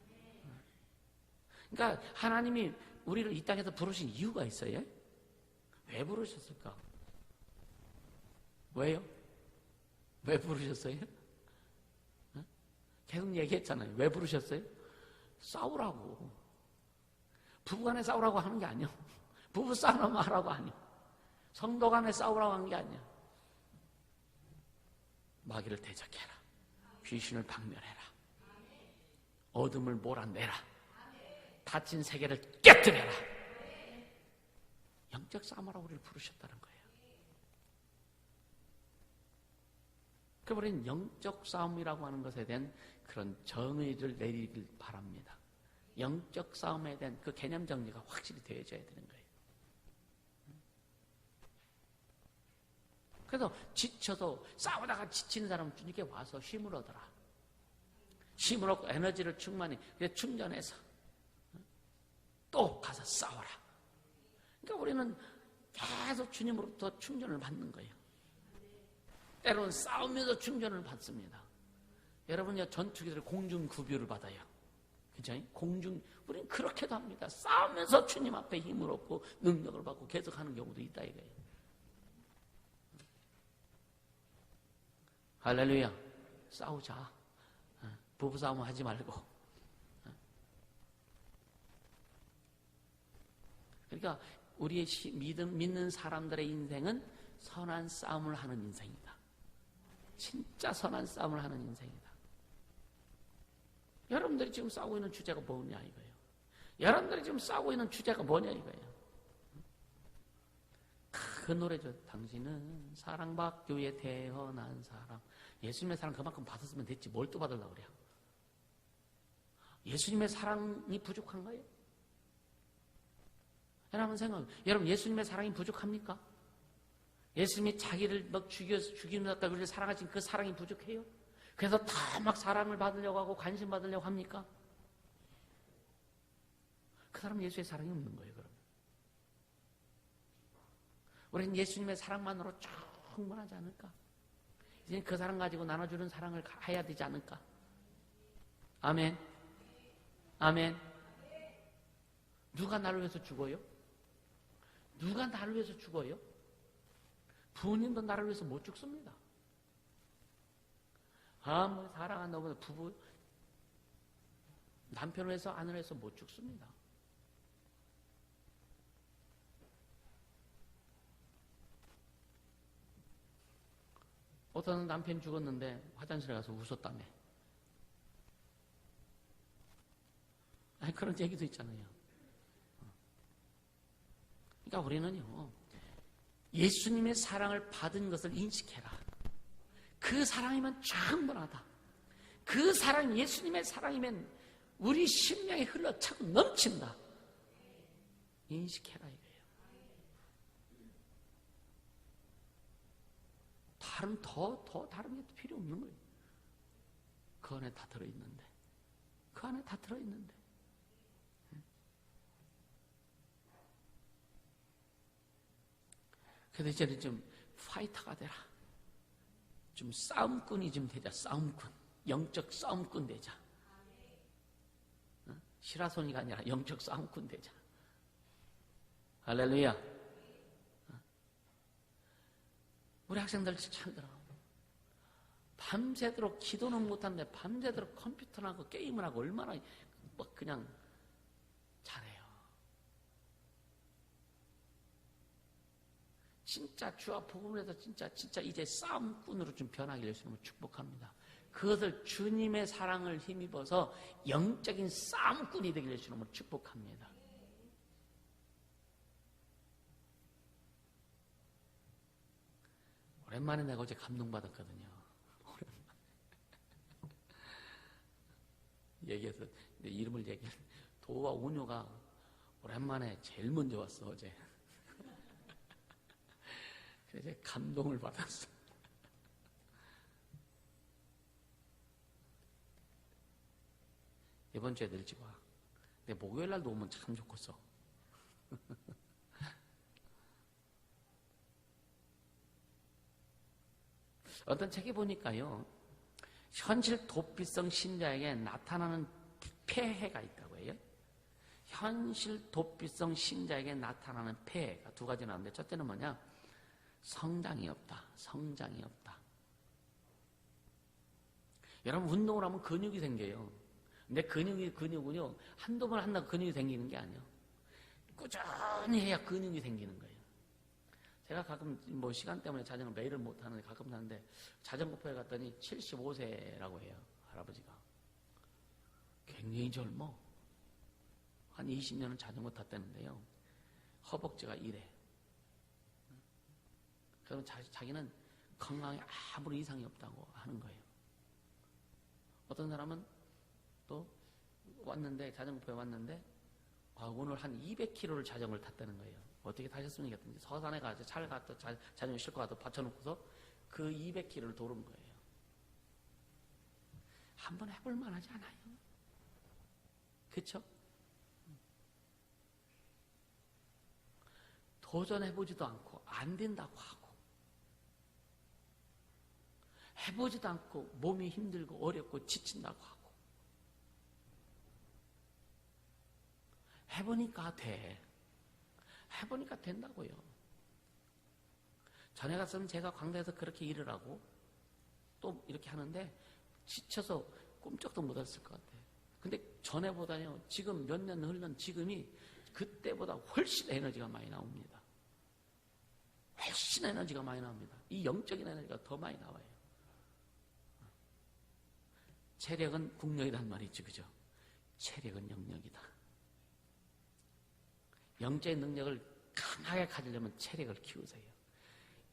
그러니까 하나님이 우리를 이 땅에서 부르신 이유가 있어요. 왜 부르셨을까? 왜요? 왜 부르셨어요? 계속 얘기했잖아요. 왜 부르셨어요? 싸우라고. 부부간에 싸우라고 하는 게 아니에요. 부부 싸움 하라고 아니에요. 성도 간에 싸우라고 하는 게 아니에요. 마귀를 대적해라. 귀신을 박멸해라. 어둠을 몰아내라. 닫힌 세계를 깨뜨려라. 영적 싸움하라고 우리를 부르셨다는 거예요. 그래서 우리는 영적 싸움이라고 하는 것에 대한 그런 정의를 내리길 바랍니다. 영적 싸움에 대한 그 개념 정리가 확실히 되어져야 되는 거예요. 그래서 지쳐도 싸우다가 지친 사람은 주님께 와서 힘을 얻어라. 힘을 얻고 에너지를 충전해서 또 가서 싸워라. 그러니까 우리는 계속 주님으로부터 충전을 받는 거예요. 때로는 싸우면서 충전을 받습니다. 여러분요, 전투기들 공중급유를 받아요. 그죠? 우리는 그렇게도 합니다. 싸우면서 주님 앞에 힘을 얻고 능력을 받고 계속 하는 경우도 있다 이거예요. 할렐루야. 싸우자. 부부싸움 하지 말고. 그러니까 우리의 믿는 사람들의 인생은 선한 싸움을 하는 인생이다. 진짜 선한 싸움을 하는 인생이다. 여러분들이 지금 싸우고 있는 주제가 뭐냐 이거예요. 여러분들이 지금 싸우고 있는 주제가 뭐냐 이거예요. 그 노래죠. 당신은 사랑받기 위해 태어난 사람. 예수님의 사랑 그만큼 받았으면 됐지. 뭘 또 받으려고 그래요. 예수님의 사랑이 부족한가요? 여러분 여러분 예수님의 사랑이 부족합니까? 예수님이 자기를 막 죽이면서 우리를 사랑하신 그 사랑이 부족해요? 그래서 다 막 사랑을 받으려고 하고 관심 받으려고 합니까? 그 사람은 예수의 사랑이 없는 거예요. 그러면 우리는 예수님의 사랑만으로 충분하지 않을까? 이제 그 사랑 가지고 나눠주는 사랑을 해야 되지 않을까? 아멘. 아멘. 누가 나를 위해서 죽어요? 누가 나를 위해서 죽어요? 부모님도 나를 위해서 못 죽습니다. 아무리 사랑한다고 부부 남편을 위해서 아내를 위해서 못 죽습니다. 어떤 남편이 죽었는데 화장실에 가서 웃었다며. 아니, 그런 얘기도 있잖아요. 그러니까 우리는요, 예수님의 사랑을 받은 것을 인식해라. 그 사랑이면 충분하다. 그 사랑, 예수님의 사랑이면 우리 심령에 흘러차고 넘친다. 인식해라 이거예요. 다른 게 필요 없는 거예요. 그 안에 다 들어있는데. 그 안에 다 들어있는데. 그래서 이제는 좀 파이터가 되라. 좀 싸움꾼이 좀 되자. 싸움꾼. 영적 싸움꾼 되자. 시라소니가 아니라 영적 싸움꾼 되자. 할렐루야. 우리 학생들 참더라. 밤새도록 기도는 못하는데 밤새도록 컴퓨터나 하고 게임을 하고 얼마나 막 그냥 잘해요. 진짜 주와 복음을 해서 진짜 이제 싸움꾼으로 좀 변하기를 예수님을 축복합니다. 그것을 주님의 사랑을 힘입어서 영적인 싸움꾼이 되기를 예수님을 축복합니다. 오랜만에 내가 어제 감동받았거든요. 얘기해서 이름을 얘기해. 도와 온유가 오랜만에 제일 먼저 왔어 어제. 그래서 감동을 받았어. 이번 주에 일찍 와. 근데 목요일 날도 오면 참 좋겠어. 어떤 책에 보니까요, 현실 도피성 신자에게 나타나는 폐해가 있다고 해요. 현실 도피성 신자에게 나타나는 폐해가 두 가지 나오는데, 첫째는 뭐냐? 성장이 없다. 성장이 없다. 여러분, 운동을 하면 근육이 생겨요. 근데 근육은요, 한두 번 한다고 근육이 생기는 게 아니에요. 꾸준히 해야 근육이 생기는 거예요. 제가 가끔 뭐 시간 때문에 자전거 매일은 못 하는데 가끔 타는데 자전거포에 갔더니 75세라고 해요. 할아버지가. 굉장히 젊어. 한 20년은 자전거 탔다는데요. 허벅지가 이래. 그러면 자기는 건강에 아무런 이상이 없다고 하는 거예요. 어떤 사람은 또 왔는데 자전거포에 왔는데 오늘 한 200km를 자전거를 탔다는 거예요. 어떻게 타셨습니까? 서산에 가서 차를 갖다 자전거 싣고 가서 받쳐놓고서 그 200km를 도는 거예요. 한번 해볼 만하지 않아요? 그렇죠? 도전해보지도 않고 안 된다고 하고 해보지도 않고 몸이 힘들고 어렵고 지친다고 하고 해보니까 돼. 해보니까 된다고요. 전에 갔으면 제가 광대에서 그렇게 일을 하고 또 이렇게 하는데 지쳐서 꿈쩍도 못 했을 것 같아요. 근데 전에보다요, 지금 몇 년 흘른 지금이 그때보다 훨씬 에너지가 많이 나옵니다. 훨씬 에너지가 많이 나옵니다. 이 영적인 에너지가 더 많이 나와요. 체력은 국력이란 말이죠, 그죠? 체력은 영역이다. 영적인 능력을 강하게 가지려면 체력을 키우세요.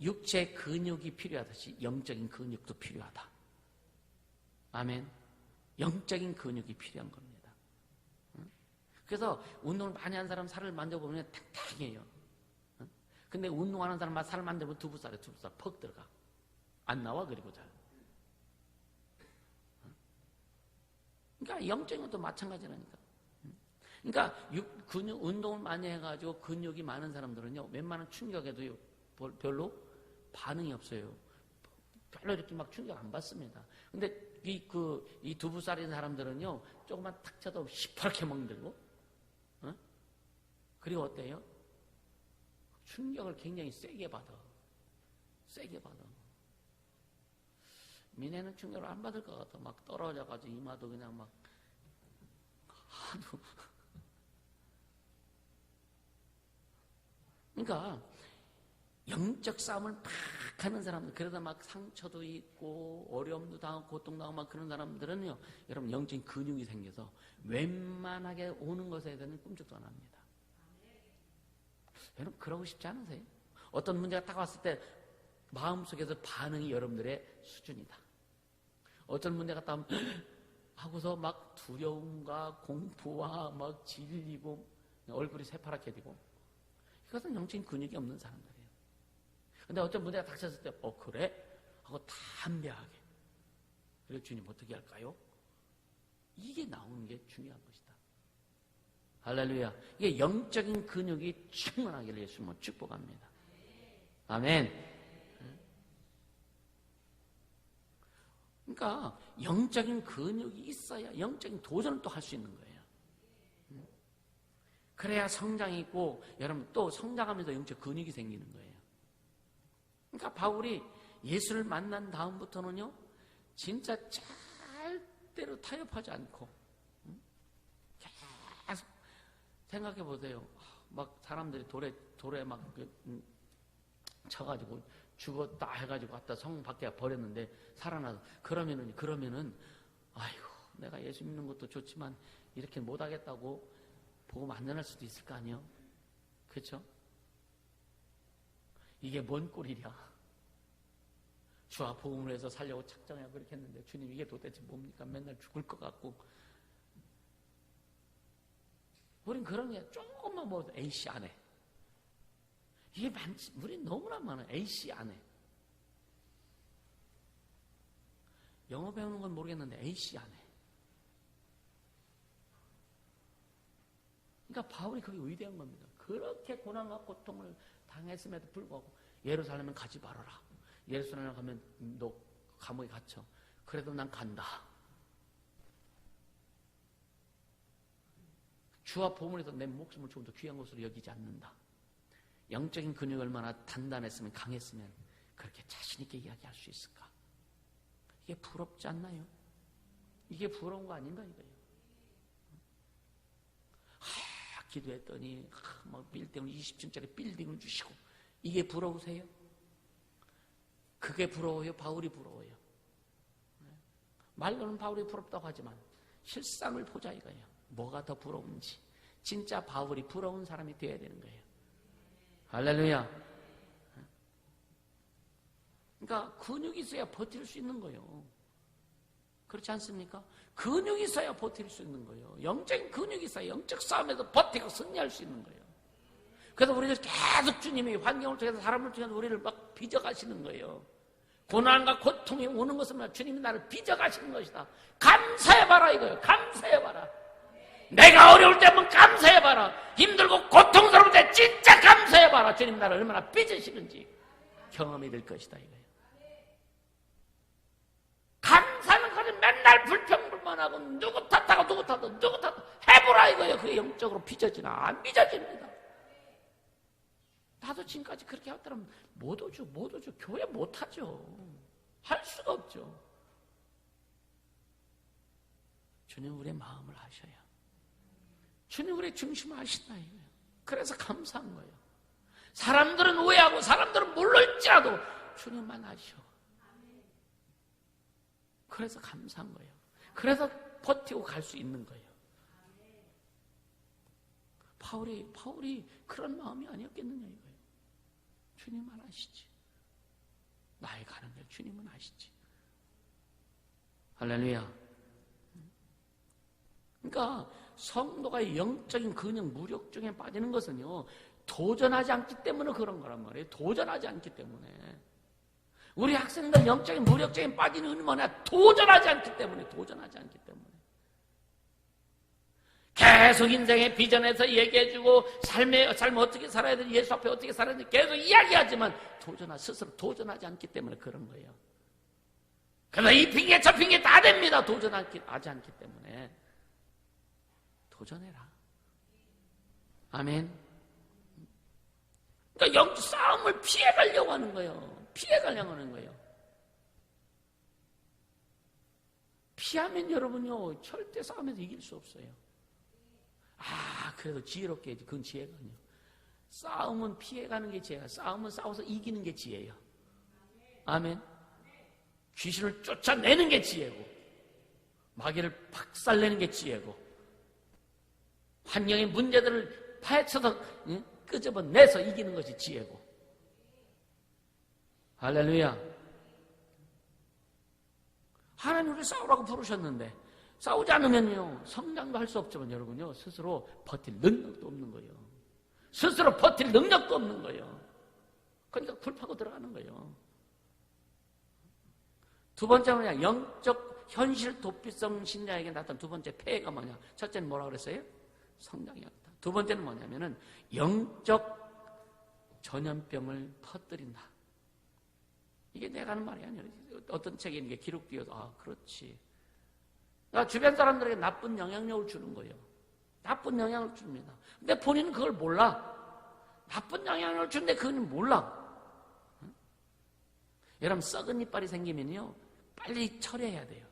육체 근육이 필요하듯이 영적인 근육도 필요하다. 아멘. 영적인 근육이 필요한 겁니다. 그래서 운동을 많이 하는 사람 살을 만져보면 탱탱해요. 근데 운동하는 사람 살을 만져보면 두부살에 두부살 퍽 들어가. 안 나와, 그리고 잘. 그러니까 영적인 것도 마찬가지라니까. 그러니까 근육 운동을 많이 해가지고 근육이 많은 사람들은요, 웬만한 충격에도 별로 반응이 없어요. 별로 이렇게 막 충격 안 받습니다. 근데 이 두부살인 사람들은요, 조금만 탁 쳐도 시퍼렇게 멍들고, 그리고 어때요? 충격을 굉장히 세게 받아. 세게 받아. 미네는 충격을 안 받을 것 같아. 막 떨어져가지고 이마도 그냥 막 하도. 그러니까 영적 싸움을 막 하는 사람들, 그러다 막 상처도 있고 어려움도 당하고 고통도 당하고 막 그런 사람들은요, 여러분 영적인 근육이 생겨서 웬만하게 오는 것에 대해서는 꿈쩍도 안 합니다. 여러분 그러고 싶지 않으세요? 어떤 문제가 딱 왔을 때 마음속에서 반응이 여러분들의 수준이다. 어떤 문제가 딱 하고서 막 두려움과 공포와 막 질리고 얼굴이 새파랗게 되고, 이것은 영적인 근육이 없는 사람들이에요. 근데 어떤 문제가 닥쳤을 때 그래? 하고 담대하게, 그래 주님 어떻게 할까요? 이게 나오는 게 중요한 것이다. 할렐루야. 이게 영적인 근육이 충만하기를 예수님으로 축복합니다. 아멘. 그러니까 영적인 근육이 있어야 영적인 도전을 또 할 수 있는 거예요. 그래야 성장이 있고, 여러분 또 성장하면서 영적 근육이 생기는 거예요. 그러니까 바울이 예수를 만난 다음부터는요, 진짜 절대로 타협하지 않고 계속 생각해 보세요. 막 사람들이 돌에 막 쳐가지고 죽었다 해가지고 갖다 성 밖에 버렸는데 살아나서, 그러면은 아이고 내가 예수 믿는 것도 좋지만 이렇게 못하겠다고 복음 안 전할 수도 있을 거 아니에요? 그렇죠? 이게 뭔 꼴이랴? 주와 복음을 해서 살려고 작정하고 그렇게 했는데, 주님 이게 도대체 뭡니까? 맨날 죽을 것 같고. 우린 그런 게 조금만 뭐 A씨 안 해. 이게 많지. 우린 너무나 많아. A씨 안 해. 영어 배우는 건 모르겠는데 A씨 안 해. 그러니까 바울이 그게 위대한 겁니다. 그렇게 고난과 고통을 당했음에도 불구하고 예루살렘은 가지 말아라. 예루살렘 가면 너 감옥에 갇혀. 그래도 난 간다. 주와 복음을 해서 내 목숨을 조금 더 귀한 것으로 여기지 않는다. 영적인 근육이 얼마나 단단했으면, 강했으면 그렇게 자신 있게 이야기할 수 있을까? 이게 부럽지 않나요? 이게 부러운 거 아닌가 이거예요. 기도했더니 막 빌딩을 20층짜리 빌딩을 주시고, 이게 부러우세요? 그게 부러워요? 바울이 부러워요? 말로는 바울이 부럽다고 하지만 실상을 보자 이거예요. 뭐가 더 부러운지. 진짜 바울이 부러운 사람이 되어야 되는 거예요. 할렐루야. 그러니까 근육이 있어야 버틸 수 있는 거예요. 그렇지 않습니까? 근육이 있어야 버틸 수 있는 거예요. 영적인 근육이 있어야 영적 싸움에서 버티고 승리할 수 있는 거예요. 그래서 우리가 계속 주님이 환경을 통해서, 사람을 통해서 우리를 막 빚어가시는 거예요. 고난과 고통이 오는 것은 주님이 나를 빚어가시는 것이다. 감사해봐라 이거예요. 감사해봐라. 내가 어려울 때 한번 감사해봐라. 힘들고 고통스러울 때 진짜 감사해봐라. 주님 나를 얼마나 빚으시는지 경험이 될 것이다 이거예요. 감사는 그냥 맨날 불평불만 하고 누구 탓하고 누구 탓하고 누구 탓하고 해보라 이거예요. 그게 영적으로 빚어지나 안 빚어집니다. 나도 지금까지 그렇게 했더라면 못 오죠. 교회 못하죠. 할 수가 없죠. 주님 우리의 마음을 아셔야. 주님 우리의 중심을 아신다 이거예요. 그래서 감사한 거예요. 사람들은 오해하고 사람들은 모를지라도 주님만 아셔. 그래서 감사한 거예요. 그래서 버티고 갈 수 있는 거예요. 바울이 그런 마음이 아니었겠느냐 이거예요. 주님만 아시지. 나의 가는 길 주님은 아시지. 할렐루야. 그러니까 성도가 영적인 근육 무력증에 빠지는 것은요, 도전하지 않기 때문에 그런 거란 말이에요. 도전하지 않기 때문에. 우리 학생들 영적인 무력증에 빠지는 이유는 뭐냐? 도전하지 않기 때문에. 계속 인생의 비전에서 얘기해주고 삶 어떻게 살아야 되는지, 예수 앞에 어떻게 살아야 되는지 계속 이야기하지만 스스로 도전하지 않기 때문에 그런 거예요. 그래서 이 핑계 저 핑계 다 됩니다. 도전하지 않기 때문에. 도전해라. 아멘. 그러니까 영적 싸움을 피해가려고 하는 거예요. 피하면 여러분요 절대 싸움에서 이길 수 없어요. 그래도 지혜롭게 해야지. 그건 지혜가 아니에요. 싸움은 피해가는 게 지혜야. 싸움은 싸워서 이기는 게 지혜예요. 아멘. 귀신을 쫓아내는 게 지혜고, 마귀를 박살내는 게 지혜고, 환경의 문제들을 파헤쳐서 끄집어내서 이기는 것이 지혜고. 할렐루야. 하나님 우리 싸우라고 부르셨는데 싸우지 않으면요 성장도 할 수 없지만 여러분요 스스로 버틸 능력도 없는 거예요. 그러니까 불 파고 들어가는 거예요. 두 번째는 뭐냐? 영적 현실 도피성 신자에게 나타난 두 번째 폐해가 뭐냐? 첫째는 뭐라고 그랬어요? 성장이 없다. 두 번째는 뭐냐면은 영적 전염병을 퍼뜨린다. 이게 내가 하는 말이 아니에요. 어떤 책에 이게 기록되어서 그렇지. 그러니까 주변 사람들에게 나쁜 영향력을 주는 거예요. 나쁜 영향을 줍니다. 근데 본인은 그걸 몰라. 나쁜 영향을 주는데 그건 몰라. 여러분 썩은 이빨이 생기면요 빨리 처리해야 돼요.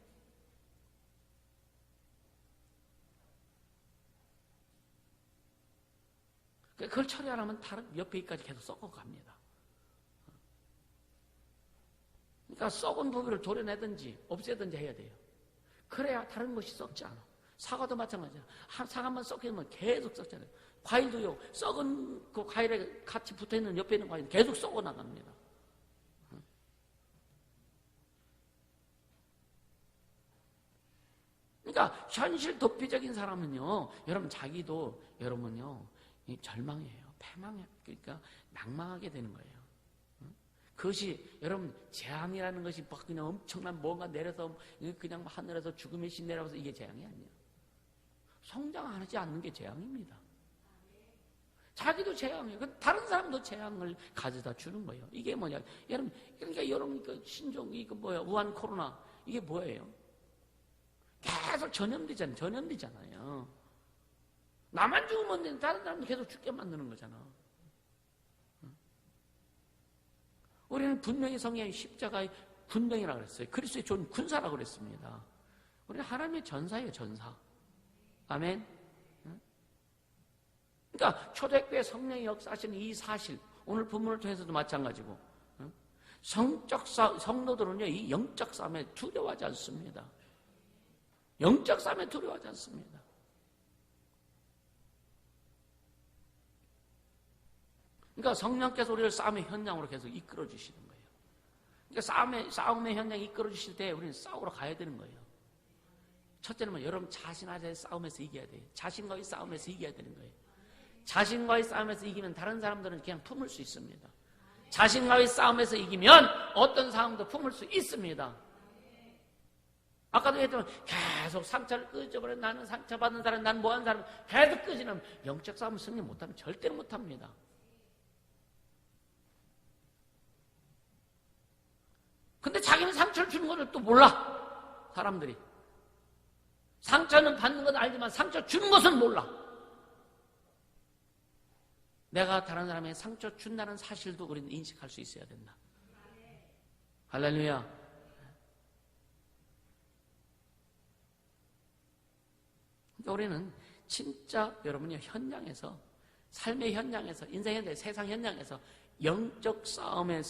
그걸 처리 안 하면 다른 옆에 이까지 계속 썩어갑니다. 그러니까 썩은 부위를 도려내든지 없애든지 해야 돼요. 그래야 다른 것이 썩지 않아. 사과도 마찬가지야. 사과만 썩히면 계속 썩잖아요. 과일도요, 썩은 그 과일에 같이 붙어있는 옆에 있는 과일 계속 썩어 나갑니다. 그러니까 현실 도피적인 사람은요, 여러분 자기도 여러분요 절망해요, 패망해요. 그러니까 낭망하게 되는 거예요. 그것이 여러분 재앙이라는 것이 막 그냥 엄청난 뭔가 내려서 그냥 하늘에서 죽음의 신 내려와서 이게 재앙이 아니에요. 성장하지 않는 게 재앙입니다. 자기도 재앙이에요. 다른 사람도 재앙을 가져다 주는 거예요. 이게 뭐냐? 여러분, 그러니까 여러분 그 신종 이거 뭐야? 우한 코로나 이게 뭐예요? 계속 전염되잖아요. 나만 죽으면 되는데 다른 사람도 계속 죽게 만드는 거잖아. 우리는 분명히 성경의 십자가의 군병이라고 그랬어요. 그리스도의 좋은 군사라고 그랬습니다. 우리는 하나님의 전사예요, 전사. 아멘. 그러니까 초대교회 성령의 역사하시는 이 사실, 오늘 본문을 통해서도 마찬가지고, 성도들은요 이 영적 싸움에 두려워하지 않습니다. 영적 싸움에 두려워하지 않습니다. 그러니까 성령께서 우리를 싸움의 현장으로 계속 이끌어 주시는 거예요. 그러니까 싸움의 현장에 이끌어 주실 때 우리는 싸우러 가야 되는 거예요. 첫째는 뭐 여러분 자신과의 싸움에서 이겨야 돼요. 자신과의 싸움에서 이겨야 되는 거예요. 자신과의 싸움에서 이기면 다른 사람들은 그냥 품을 수 있습니다. 자신과의 싸움에서 이기면 어떤 상황도 품을 수 있습니다. 아까도 했지만 계속 상처를 끄집어내 나는 상처받은 사람, 난 뭐하는 사람 계속 끄지면 영적 싸움을 승리 못하면 절대로 못합니다. 근데 자기는 상처를 주는 것을 또 몰라. 사람들이. 상처는 받는 건 알지만 상처 주는 것은 몰라. 내가 다른 사람에게 상처 준다는 사실도 우리는 인식할 수 있어야 된다. 할렐루야. 우리는 진짜 여러분이 현장에서, 삶의 현장에서, 인생의 현장, 세상 현장에서 영적 싸움을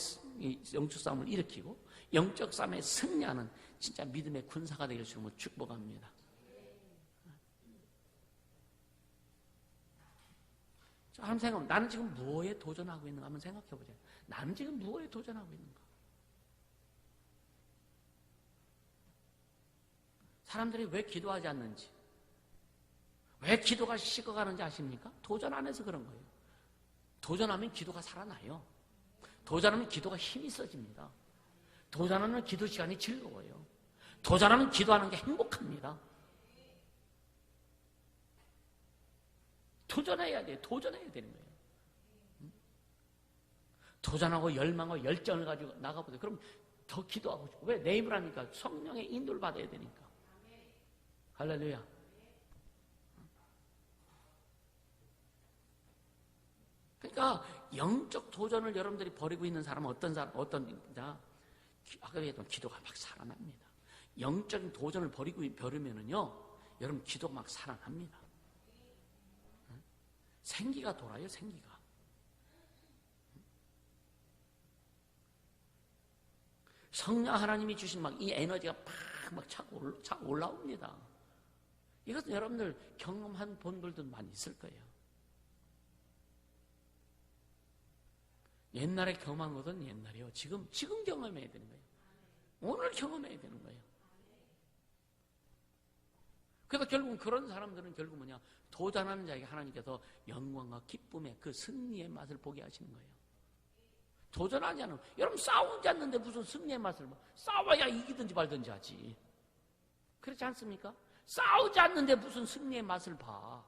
일으키고 영적 싸움에 승리하는 진짜 믿음의 군사가 되길 주님으로 축복합니다. 한번 생각해보면 나는 지금 무엇에 도전하고 있는가 한번 생각해보자. 나는 지금 무엇에 도전하고 있는가? 사람들이 왜 기도하지 않는지, 왜 기도가 식어가는지 아십니까? 도전 안 해서 그런 거예요. 도전하면 기도가 살아나요. 도전하면 기도가 힘이 써집니다. 도전하면 기도 시간이 즐거워요. 도전하면 기도하는 게 행복합니다. 도전해야 돼요. 도전해야 되는 거예요. 도전하고 열망하고 열정을 가지고 나가보세요. 그럼 더 기도하고 싶고. 왜? 내 힘을 하니까 성령의 인도를 받아야 되니까. 할렐루야. 그러니까 영적 도전을 여러분들이 벌이고 있는 사람은 어떤 자, 아까 얘기했던 기도가 막 살아납니다. 영적인 도전을 벌이면은요, 여러분 기도가 막 살아납니다. 생기가 돌아요, 생기가. 성령 하나님이 주신 막 이 에너지가 막 차고 올라옵니다. 이것은 여러분들 경험한 분들도 많이 있을 거예요. 옛날에 경험한 것은 옛날이요. 지금 경험해야 되는 거예요. 오늘 경험해야 되는 거예요. 그래서 결국은 그런 사람들은 결국 뭐냐? 도전하는 자에게 하나님께서 영광과 기쁨의 그 승리의 맛을 보게 하시는 거예요. 도전하지 않으면, 여러분 싸우지 않는데 무슨 승리의 맛을 봐. 싸워야 이기든지 말든지 하지. 그렇지 않습니까? 싸우지 않는데 무슨 승리의 맛을 봐.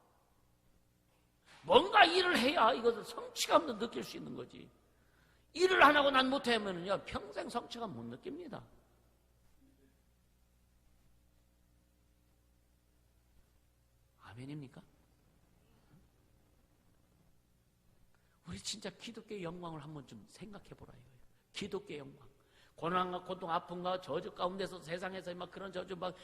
뭔가 일을 해야 이것을 성취감도 느낄 수 있는 거지. 일을 안 하고 난 못해 하면은요, 평생 성취감 못 느낍니다. 아멘입니까? 우리 진짜 기독교의 영광을 한번 좀 생각해 보라 이거예요. 기독교의 영광. 고난과 고통, 아픔과 저주 가운데서 세상에서 막 그런 저주 막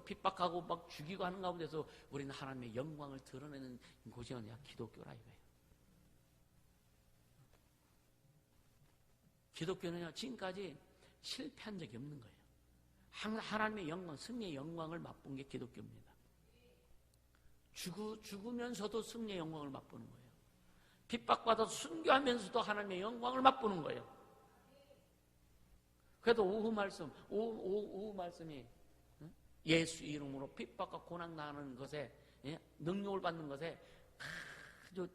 핍박하고 막 죽이고 하는 가운데서 우리는 하나님의 영광을 드러내는 곳이 어디냐? 기독교라 이거예요. 기독교는요, 지금까지 실패한 적이 없는 거예요. 항상 하나님의 영광, 승리의 영광을 맛본 게 기독교입니다. 죽으면서도 승리의 영광을 맛보는 거예요. 핍박받아서 순교하면서도 하나님의 영광을 맛보는 거예요. 그래도 오후 말씀이 예수 이름으로 핍박과 고난 당하는 것에, 능력을 받는 것에 아주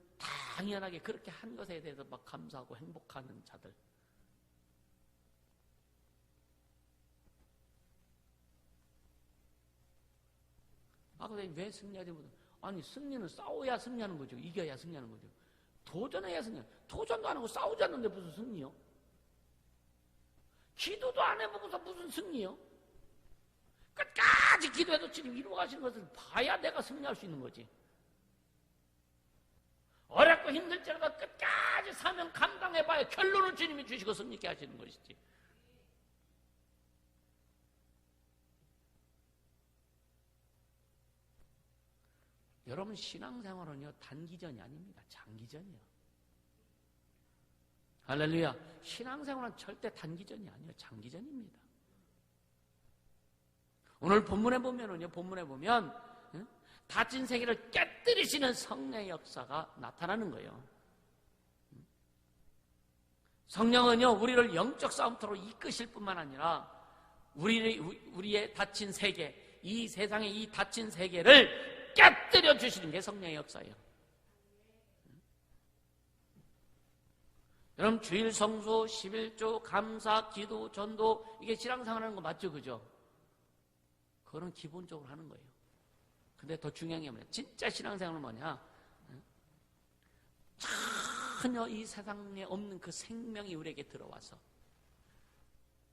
당연하게 그렇게 한 것에 대해서 막 감사하고 행복하는 자들. 근데 왜 승리하지 못해? 아니, 승리는 싸워야 승리하는 거죠. 이겨야 승리하는 거죠. 도전해야 승리. 도전도 안 하고 싸우지 않는데 무슨 승리요? 기도도 안 해보고서 무슨 승리요? 끝까지 기도해도 주님 이루어 가시는 것을 봐야 내가 승리할 수 있는 거지. 어렵고 힘들지라도 끝까지 사명 감당해봐야 결론을 주님이 주시고 승리케 하시는 것이지. 여러분 신앙생활은요, 단기전이 아닙니다. 장기전이요. 할렐루야. 신앙생활은 절대 단기전이 아니에요. 장기전입니다. 오늘 본문에 보면 다친 세계를 깨뜨리시는 성령의 역사가 나타나는 거예요. 성령은요, 우리를 영적 싸움터로 이끄실 뿐만 아니라 우리의 다친 세계, 이 세상의 이 다친 세계를 깨뜨려 주시는 게 성령의 역사예요. 여러분 주일 성수, 11조, 감사, 기도, 전도, 이게 신앙생활하는 거 맞죠? 그죠? 그거는 기본적으로 하는 거예요. 근데 더 중요한 게 뭐냐? 진짜 신앙생활은 뭐냐? 전혀 이 세상에 없는 그 생명이 우리에게 들어와서,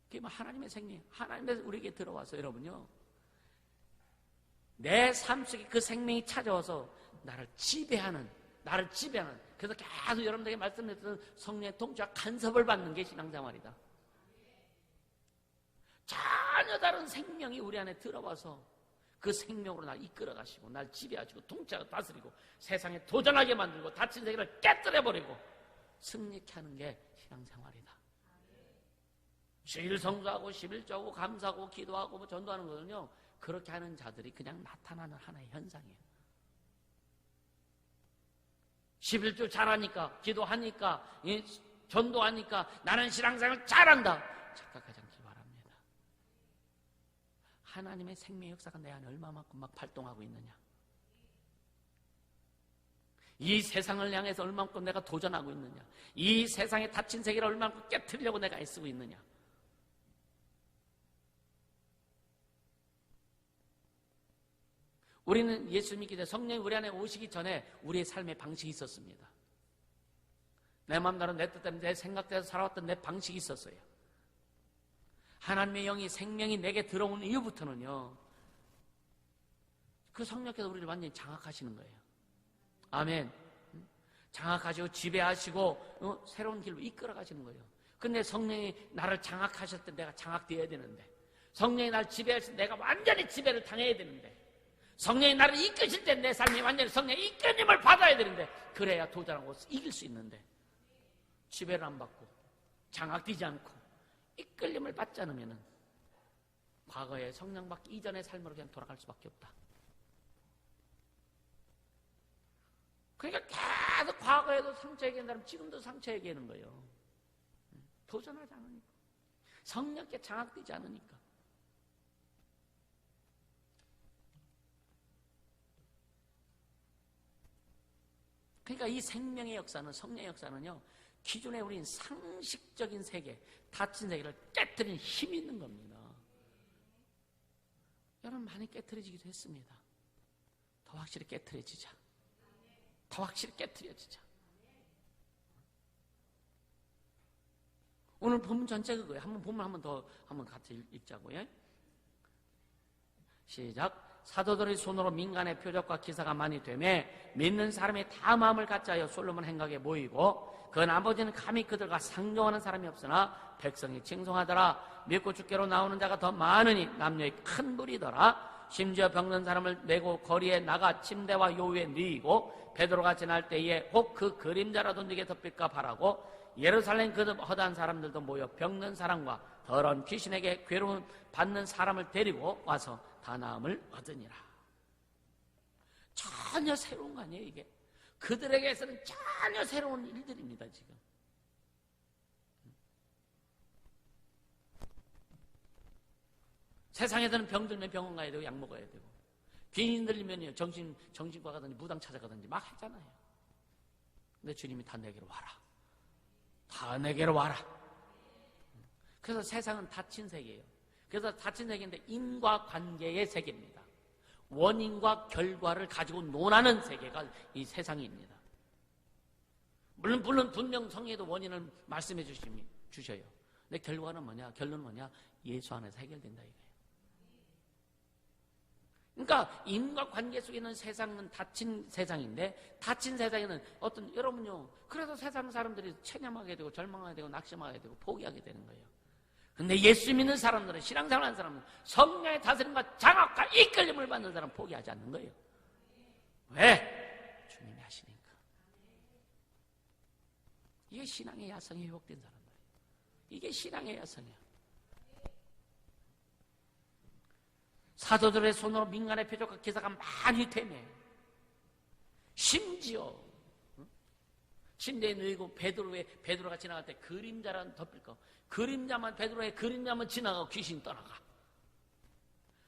그게 뭐 하나님의 생명, 하나님의 우리에게 들어와서 여러분요, 내 삶 속에 그 생명이 찾아와서 나를 지배하는, 그래서 계속 여러분들에게 말씀드렸던 성령의 통치와 간섭을 받는 게 신앙생활이다. 전혀 다른 생명이 우리 안에 들어와서 그 생명으로 날 이끌어가시고 날 지배하시고 통치하고 다스리고 세상에 도전하게 만들고 다친 세계를 깨뜨려버리고 승리케 하는 게 신앙생활이다. 주일 성수하고 11조하고 감사하고 기도하고 뭐 전도하는 거는요, 그렇게 하는 자들이 그냥 나타나는 하나의 현상이에요. 11조 잘하니까, 기도하니까, 전도하니까 나는 신앙생활 잘한다, 착각하지 않기 바랍니다. 하나님의 생명 역사가 내 안에 얼마만큼 막 발동하고 있느냐, 이 세상을 향해서 얼마만큼 내가 도전하고 있느냐, 이 세상에 닫힌 세계를 얼마만큼 깨트리려고 내가 애쓰고 있느냐. 우리는 예수 믿기 전에, 성령이 우리 안에 오시기 전에 우리의 삶의 방식이 있었습니다. 내 마음대로 내 뜻대로 내 생각대로 살아왔던 내 방식이 있었어요. 하나님의 영이, 생명이 내게 들어온 이후부터는요, 그 성령께서 우리를 완전히 장악하시는 거예요. 아멘. 장악하시고 지배하시고 새로운 길로 이끌어 가시는 거예요. 근데 성령이 나를 장악하실 때 내가 장악되어야 되는데, 성령이 나를 지배하실 때 내가 완전히 지배를 당해야 되는데, 성령이 나를 이끄실 때 내 삶이 완전히 성령의 이끌림을 받아야 되는데, 그래야 도전하고 이길 수 있는데, 지배를 안 받고 장악되지 않고 이끌림을 받지 않으면 과거의 성령 받기 이전의 삶으로 그냥 돌아갈 수밖에 없다. 그러니까 계속 과거에도 상처 얘기하는 사람 지금도 상처 얘기하는 거예요. 도전하지 않으니까, 성령께 장악되지 않으니까. 그러니까 이 생명의 역사는, 성령의 역사는요, 기존에 우린 상식적인 세계, 닫힌 세계를 깨트리는 힘이 있는 겁니다. 여러분 많이 깨트려지기도 했습니다. 더 확실히 깨트려지자. 더 확실히 깨트려지자. 오늘 본문 전체 그거예요. 한번 본문 한번 같이 읽자고요. 시작. 사도들의 손으로 민간의 표적과 기사가 많이 되매 믿는 사람이 다 마음을 같이 하여 솔로몬 행각에 모이고, 그 나머지는 감히 그들과 상종하는 사람이 없으나 백성이 칭송하더라. 믿고 주께로 나오는 자가 더 많으니 남녀의 큰 무리더라. 심지어 병든 사람을 메고 거리에 나가 침대와 요위에 누이고 베드로가 지날 때에 혹 그 그림자라도 네게 덮일까 바라고, 예루살렘 그듭 허다한 사람들도 모여 병든 사람과 더러운 귀신에게 괴로움 받는 사람을 데리고 와서 다 나음을 얻으니라. 전혀 새로운 거 아니에요, 이게. 그들에게서는 전혀 새로운 일들입니다, 지금. 세상에서는 병들면 병원 가야 되고 약 먹어야 되고, 귀신 들리면요 정신과 가든지 무당 찾아가든지 막 했잖아요. 근데 주님이 다 내게로 와라. 다 내게로 와라. 그래서 세상은 닫힌 세계예요. 그래서 닫힌 세계인데 인과관계의 세계입니다. 원인과 결과를 가지고 논하는 세계가 이 세상입니다. 물론 분명 성경에도 원인을 말씀해 주셔요. 근데 결과는 뭐냐? 결론은 뭐냐? 예수 안에서 해결된다 이거예요. 그러니까 인과관계 속에 있는 세상은 닫힌 세상인데, 닫힌 세상에는 여러분요, 그래서 세상 사람들이 체념하게 되고 절망하게 되고 낙심하게 되고 포기하게 되는 거예요. 근데 예수 믿는 사람들은, 신앙생활하는 사람은 성령의 다스림과 장악과 이끌림을 받는 사람은 포기하지 않는 거예요. 왜? 주님이 하시니까. 이게 신앙의 야성이 회복된 사람들. 이게 신앙의 야성이야. 사도들의 손으로 민간의 표적과 기사가 많이 되네. 심지어 침대에 누이고 베드로가 지나갈 때 그림자라는 덮일 거, 베드로의 그림자만 지나가고 귀신이 떠나가.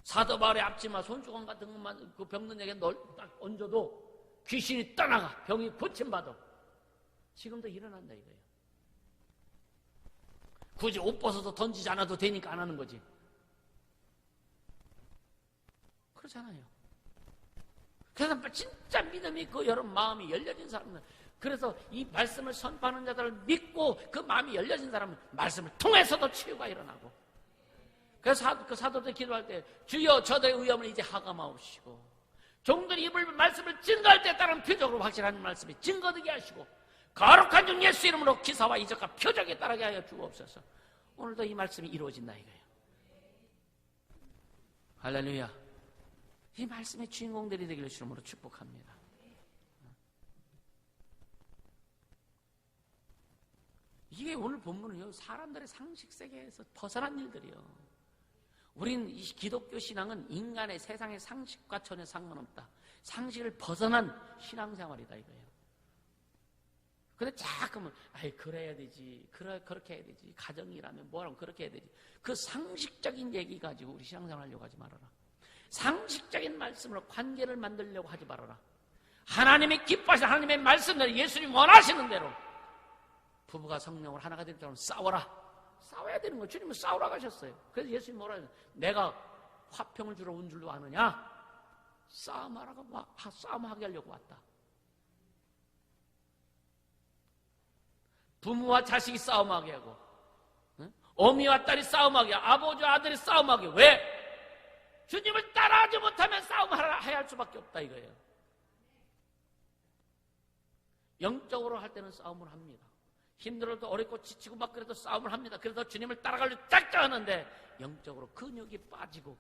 사도 바울의 앞치마, 손수건 같은 것만 그 병든 에게 딱 얹어도 귀신이 떠나가. 병이 고침받아. 지금도 일어난다 이거예요. 굳이 옷 벗어서 던지지 않아도 되니까 안 하는 거지. 그렇잖아요. 그래서 진짜 믿음이 있고 여러분 마음이 열려진 사람들, 그래서 이 말씀을 선포하는 자들을 믿고 그 마음이 열려진 사람은 말씀을 통해서도 치유가 일어나고, 그래서 그 사도들 기도할 때 주여 저들의 위험을 이제 하감하옵시고 종들이 입을 말씀을 증거할 때 따른 표적으로 확실한 말씀이 증거되게 하시고 거룩한 중 예수 이름으로 기사와 이적과 표적에 따르게 하여 주옵소서. 오늘도 이 말씀이 이루어진다 이거예요. 할렐루야. 이 말씀의 주인공들이 되기를 주님으로 축복합니다. 이게 오늘 본문은요, 사람들의 상식 세계에서 벗어난 일들이요. 우린 이 기독교 신앙은 인간의 세상의 상식과 전혀 상관없다. 상식을 벗어난 신앙생활이다 이거예요. 근데 자꾸만 그래야 되지, 그렇게 해야 되지, 가정이라면 뭐라면 그렇게 해야 되지. 그 상식적인 얘기 가지고 우리 신앙생활 하려고 하지 말아라. 상식적인 말씀으로 관계를 만들려고 하지 말아라. 하나님이 기뻐하시는 하나님의 말씀대로 예수님 원하시는 대로 부부가 성령으로 하나가 될 줄 싸워라. 싸워야 되는 거예요. 주님은 싸우라고 하셨어요. 그래서 예수님 뭐라 하셨어요? 내가 화평을 주러 온 줄로 아느냐? 싸움하게 하려고 왔다. 부모와 자식이 싸움하게 하고, 어미와 딸이 싸움하게 하고, 아버지와 아들이 싸움하게 하고. 왜? 주님을 따라하지 못하면 싸움해야 할 수밖에 없다 이거예요. 영적으로 할 때는 싸움을 합니다. 힘들어도 어렵고 지치고 막 그래도 싸움을 합니다. 그래서 주님을 따라가려고 짝짝 하는데 영적으로 근육이 빠지고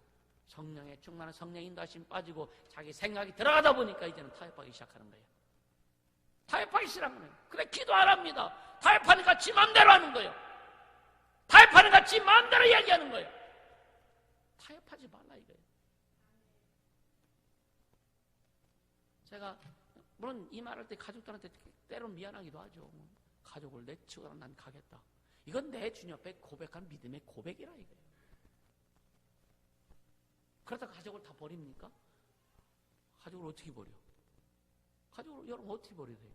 성령의 충만한 성령의 인도하심이 빠지고 자기 생각이 들어가다 보니까 이제는 타협하기 시작하는 거예요. 타협하기 시작하는 거예요. 그래 기도 안 합니다. 타협하니까 지 마음대로 하는 거예요. 타협하니까 지 마음대로 얘기하는 거예요. 타협하지 말라 이거예요. 제가 물론 이 말할 때 가족들한테 때론 미안하기도 하죠. 가족을 내치고 난 가겠다. 이건 내 주님 앞에 고백한 믿음의 고백이라 이거예요. 그러다 가족을 다 버립니까? 가족을 어떻게 버려? 가족을 여러분 어떻게 버려야 돼요?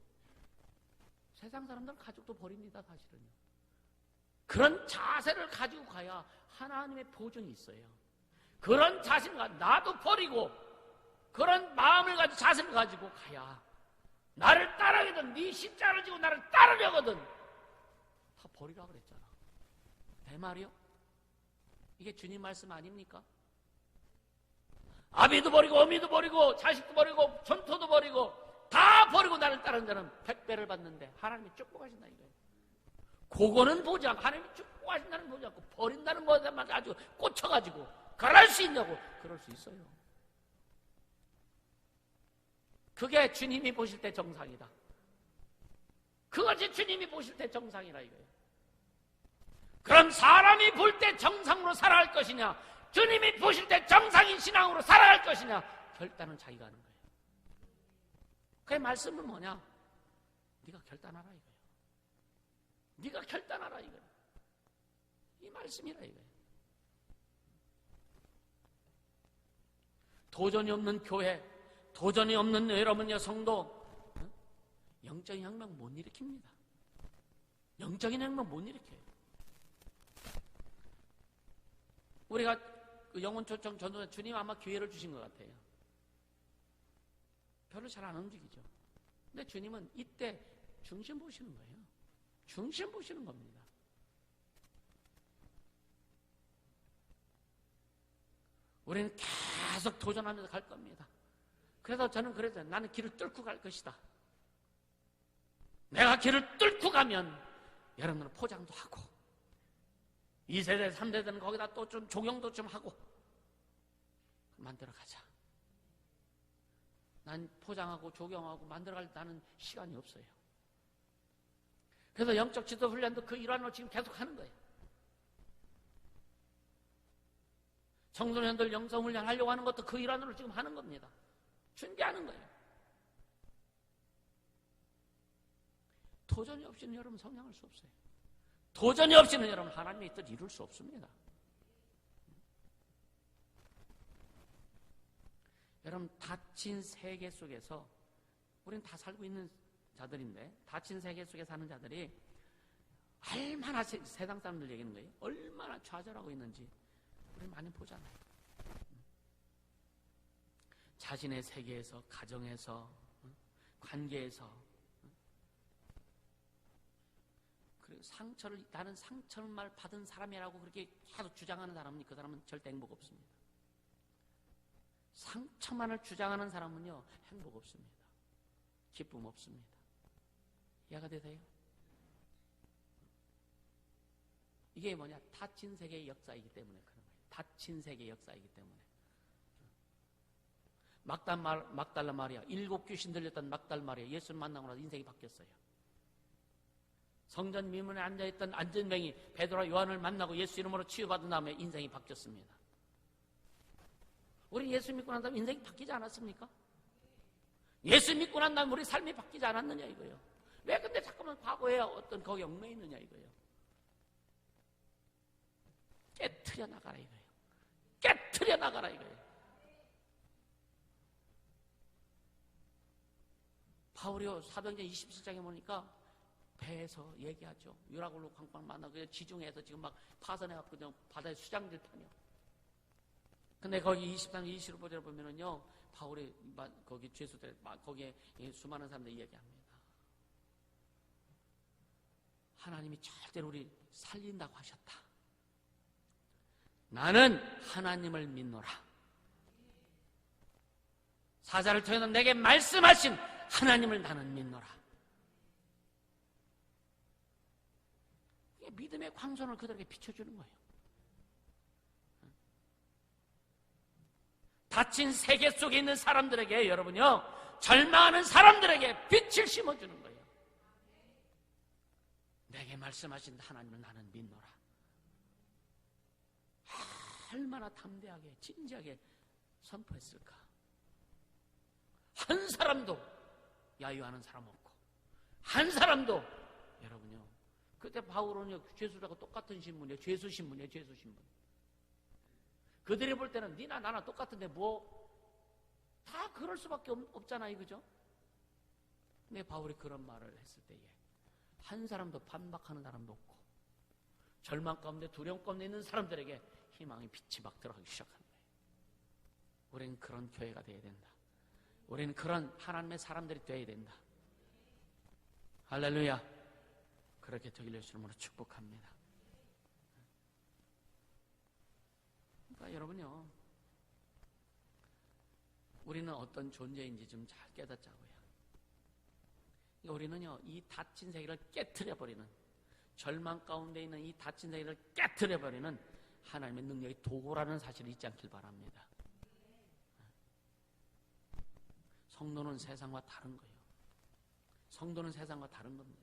세상 사람들은 가족도 버립니다 사실은요. 그런 자세를 가지고 가야 하나님의 보존이 있어요. 그런 자신과 나도 버리고 그런 마음을 가지고 자세를 가지고 가야 나를 따르거든 네 십자가를 지고 나를 따르려거든 다 버리라 그랬잖아. 내 말이요? 이게 주님 말씀 아닙니까? 아비도 버리고 어미도 버리고 자식도 버리고 전토도 버리고 다 버리고 나를 따르는 자는 100배를 받는데 하나님이 축복하신다 이거예요. 그거는 보지 않고 하나님이 축복하신다는 보지 않고 버린다는 것에만 아주 꽂혀가지고 그럴 수 있냐고. 그럴 수 있어요. 그게 주님이 보실 때 정상이다. 그것이 주님이 보실 때 정상이라 이거예요. 그럼 사람이 볼 때 정상으로 살아갈 것이냐 주님이 보실 때 정상인 신앙으로 살아갈 것이냐 결단은 자기가 하는 거예요. 그 말씀은 뭐냐? 네가 결단하라 이거예요. 네가 결단하라 이거예요. 이 말씀이라 이거예요. 도전이 없는 교회, 도전이 없는 여러분의 성도, 영적인 혁명 못 일으킵니다. 영적인 혁명 못 일으켜요. 우리가 영혼 초청 전도사 주님 아마 기회를 주신 것 같아요. 별로 잘 안 움직이죠. 근데 주님은 이때 중심 보시는 거예요. 중심 보시는 겁니다. 우리는 계속 도전하면서 갈 겁니다. 그래서 저는 그랬어요. 나는 길을 뚫고 갈 것이다. 내가 길을 뚫고 가면 여러분들은 포장도 하고 2세대, 3세대는 거기다 또 좀 조경도 좀 하고 만들어가자. 난 포장하고 조경하고 만들어갈 나는 시간이 없어요. 그래서 영적 지도 훈련도 그 일환으로 지금 계속 하는 거예요. 청소년들 영성 훈련 하려고 하는 것도 그 일환으로 지금 하는 겁니다. 준비하는 거예요. 도전이 없이는 여러분 성장할 수 없어요. 도전이 없이는 여러분 하나님의 뜻 이룰 수 없습니다. 여러분 닫힌 세계 속에서 우리는 다 살고 있는 자들인데 닫힌 세계 속에 사는 자들이 얼마나 세상 사람들 얘기하는 거예요. 얼마나 좌절하고 있는지 우리 많이 보잖아요. 자신의 세계에서, 가정에서, 관계에서 나는 상처를 받은 사람이라고 그렇게 계속 주장하는 사람은 그 사람은 절대 행복 없습니다. 상처만을 주장하는 사람은요, 행복 없습니다. 기쁨 없습니다. 이해가 되세요? 이게 뭐냐? 닫힌 세계의 역사이기 때문에 그런 거예요. 닫힌 세계의 역사이기 때문에. 막달라 마리아, 7 귀신 들렸던 막달라 마리아, 예수를 만나고 나서 인생이 바뀌었어요. 성전 미문에 앉아있던 안전뱅이 베드로와 요한을 만나고 예수 이름으로 치유받은 다음에 인생이 바뀌었습니다. 우리 예수 믿고 난 다음에 인생이 바뀌지 않았습니까? 예수 믿고 난 다음에 우리 삶이 바뀌지 않았느냐 이거예요. 왜 근데 자꾸만 과거에 어떤 거기 얽매여 있느냐 이거예요. 깨트려 나가라 이거예요. 깨트려 나가라 이거예요. 바울이 사도행전 27장에 보니까 배에서 얘기하죠. 유라굴로 광광 만나고 지중해에서 지금 막 파선해갖고 그냥 바다에 수장들 타며. 근데 거기 23, 25절에 보면은요, 바울이 거기 죄수들, 거기에 수많은 사람들이 얘기합니다. 하나님이 절대로 우리 살린다고 하셨다. 나는 하나님을 믿노라. 사자를 통해서 내게 말씀하신 하나님을 나는 믿노라. 믿음의 광선을 그들에게 비춰주는 거예요. 닫힌 세계 속에 있는 사람들에게, 여러분요, 절망하는 사람들에게 빛을 심어주는 거예요. 내게 말씀하신 하나님을 나는 믿노라. 얼마나 담대하게 진지하게 선포했을까. 한 사람도 야유하는 사람 없고, 한 사람도, 여러분요, 그때 바울은요, 죄수라고 똑같은 신분이에요. 죄수 신분이에요. 죄수 신분. 그들이 볼 때는 니나 나나 똑같은데 다 그럴 수밖에 없잖아요. 그죠? 근데 바울이 그런 말을 했을 때에 한 사람도 반박하는 사람도 없고, 절망 가운데 두려움 가운데 있는 사람들에게 희망의 빛이 막 들어가기 시작하는 거예요. 우리는 그런 교회가 되어야 된다. 우리는 그런 하나님의 사람들이 되어야 된다. 할렐루야. 그렇게 되길 예수 이름으로 축복합니다. 그러니까 여러분요, 우리는 어떤 존재인지 좀 잘 깨닫자고요. 그러니까 우리는요, 이 닫힌 세계를 깨트려버리는, 절망 가운데 있는 이 닫힌 세계를 깨트려버리는 하나님의 능력이 도구라는 사실을 잊지 않길 바랍니다. 성도는 세상과 다른 거예요. 성도는 세상과 다른 겁니다.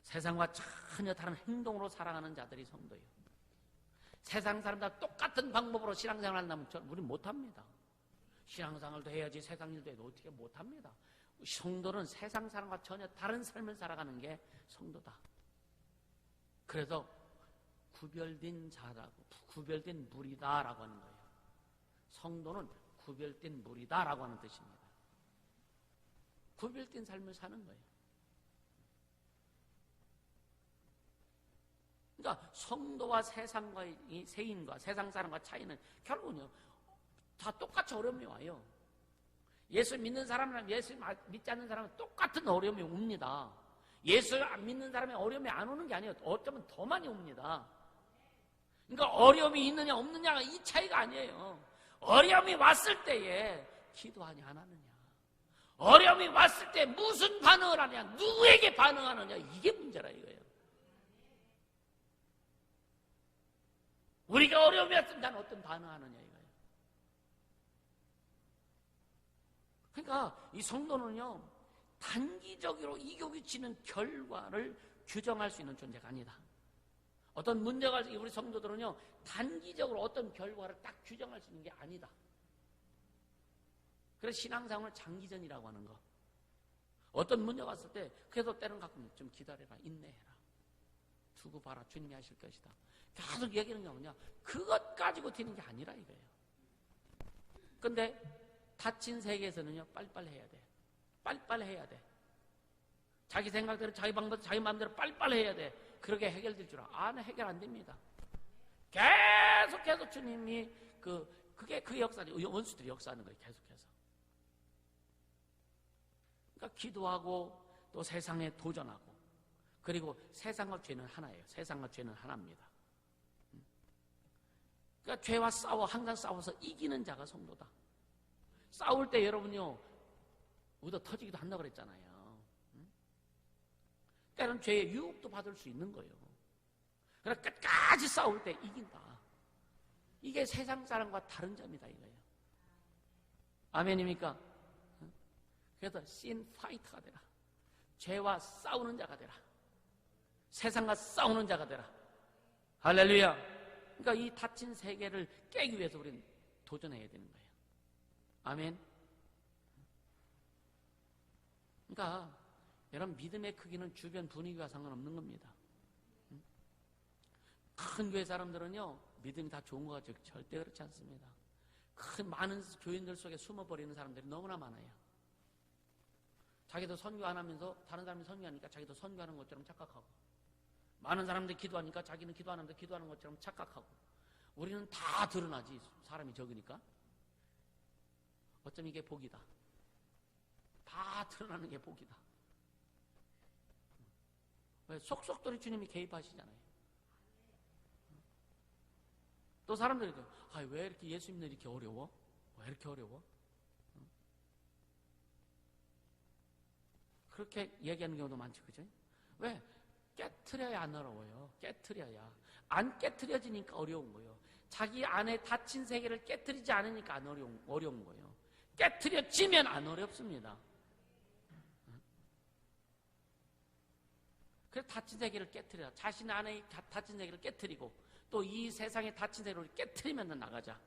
세상과 전혀 다른 행동으로 살아가는 자들이 성도예요. 세상 사람들 똑같은 방법으로 신앙생활을 한다면 우리는 못합니다. 신앙생활도 해야지 세상 일도 해도 어떻게 못합니다. 성도는 세상 사람과 전혀 다른 삶을 살아가는 게 성도다. 그래서 구별된 자라고, 구별된 무리다라고 하는 거예요. 성도는 구별된 무리다라고 하는 뜻입니다. 구별된 삶을 사는 거예요. 그러니까 성도와 세상과의 세인과 세상 사람과 차이는 결국은요, 다 똑같이 어려움이 와요. 예수 믿는 사람이랑 예수 믿지 않는 사람은 똑같은 어려움이 옵니다. 예수 안 믿는 사람의 어려움이 안 오는 게 아니에요. 어쩌면 더 많이 옵니다. 그러니까 어려움이 있느냐 없느냐가 이 차이가 아니에요. 어려움이 왔을 때에 기도하냐 안 하느냐, 어려움이 왔을 때 무슨 반응을 하느냐, 누구에게 반응하느냐, 이게 문제라 이거예요. 우리가 어려움이 왔으면 난 어떤 반응하느냐 이거예요. 그러니까 이 성도는요, 단기적으로 이겨비치는 결과를 규정할 수 있는 존재가 아니다. 어떤 문제가 우리 성도들은요, 단기적으로 어떤 결과를 딱 규정할 수 있는 게 아니다. 그래서 신앙생활을 장기전이라고 하는 거. 어떤 문제가 왔을 때 그래도 때는 가끔 좀 기다려라, 인내해라, 두고 봐라, 주님이 하실 것이다. 계속 얘기하는 게 뭐냐, 그것 가지고 튀는 게 아니라 이거예요. 근데 닫힌 세계에서는요, 빨리빨리 해야 돼. 빨리빨리 해야 돼. 자기 생각대로, 자기 방법대로, 자기 마음대로 빨리빨리 해야 돼. 그렇게 해결될 줄 알아? 해결 안 됩니다. 계속해서 주님이 그게 그 역사죠. 원수들이 역사하는 거예요. 계속해서. 그러니까 기도하고 또 세상에 도전하고 그리고 세상과 죄는 하나예요. 세상과 죄는 하나입니다. 그러니까 죄와 항상 싸워서 이기는 자가 성도다. 싸울 때 여러분요, 얻어 터지기도 한다고 그랬잖아요. 때로는 죄의 유혹도 받을 수 있는 거예요. 그러나 끝까지 싸울 때 이긴다. 이게 세상 사람과 다른 점이다 이거예요. 아멘입니까? 그래서 신 파이터가 되라. 죄와 싸우는 자가 되라. 세상과 싸우는 자가 되라. 할렐루야. 그러니까 이 닫힌 세계를 깨기 위해서 우리는 도전해야 되는 거예요. 아멘. 그러니까 여러분, 믿음의 크기는 주변 분위기와 상관없는 겁니다. 큰 교회 사람들은요, 믿음이 다 좋은 거 같죠. 절대 그렇지 않습니다. 많은 교인들 속에 숨어버리는 사람들이 너무나 많아요. 자기도 선교 안 하면서 다른 사람이 선교하니까 자기도 선교하는 것처럼 착각하고, 많은 사람들이 기도하니까 자기는 기도 안 하면서 기도하는 것처럼 착각하고, 우리는 다 드러나지, 사람이 적으니까. 어쩜 이게 복이다. 다 드러나는 게 복이다. 왜? 속속들이 주님이 개입하시잖아요. 또 사람들이 왜 이렇게 예수 믿는 이렇게 어려워? 왜 이렇게 어려워? 그렇게 얘기하는 경우도 많죠, 그죠? 왜? 깨트려야 안 어려워요. 깨트려야. 안 깨트려지니까 어려운 거예요. 자기 안에 닫힌 세계를 깨트리지 않으니까 어려운 거예요. 깨트려지면 안 어렵습니다. 그래서 닫힌 세계를 깨트려. 자신 안에 닫힌 세계를 깨트리고, 또 이 세상에 닫힌 세계를 깨트리면 나가자.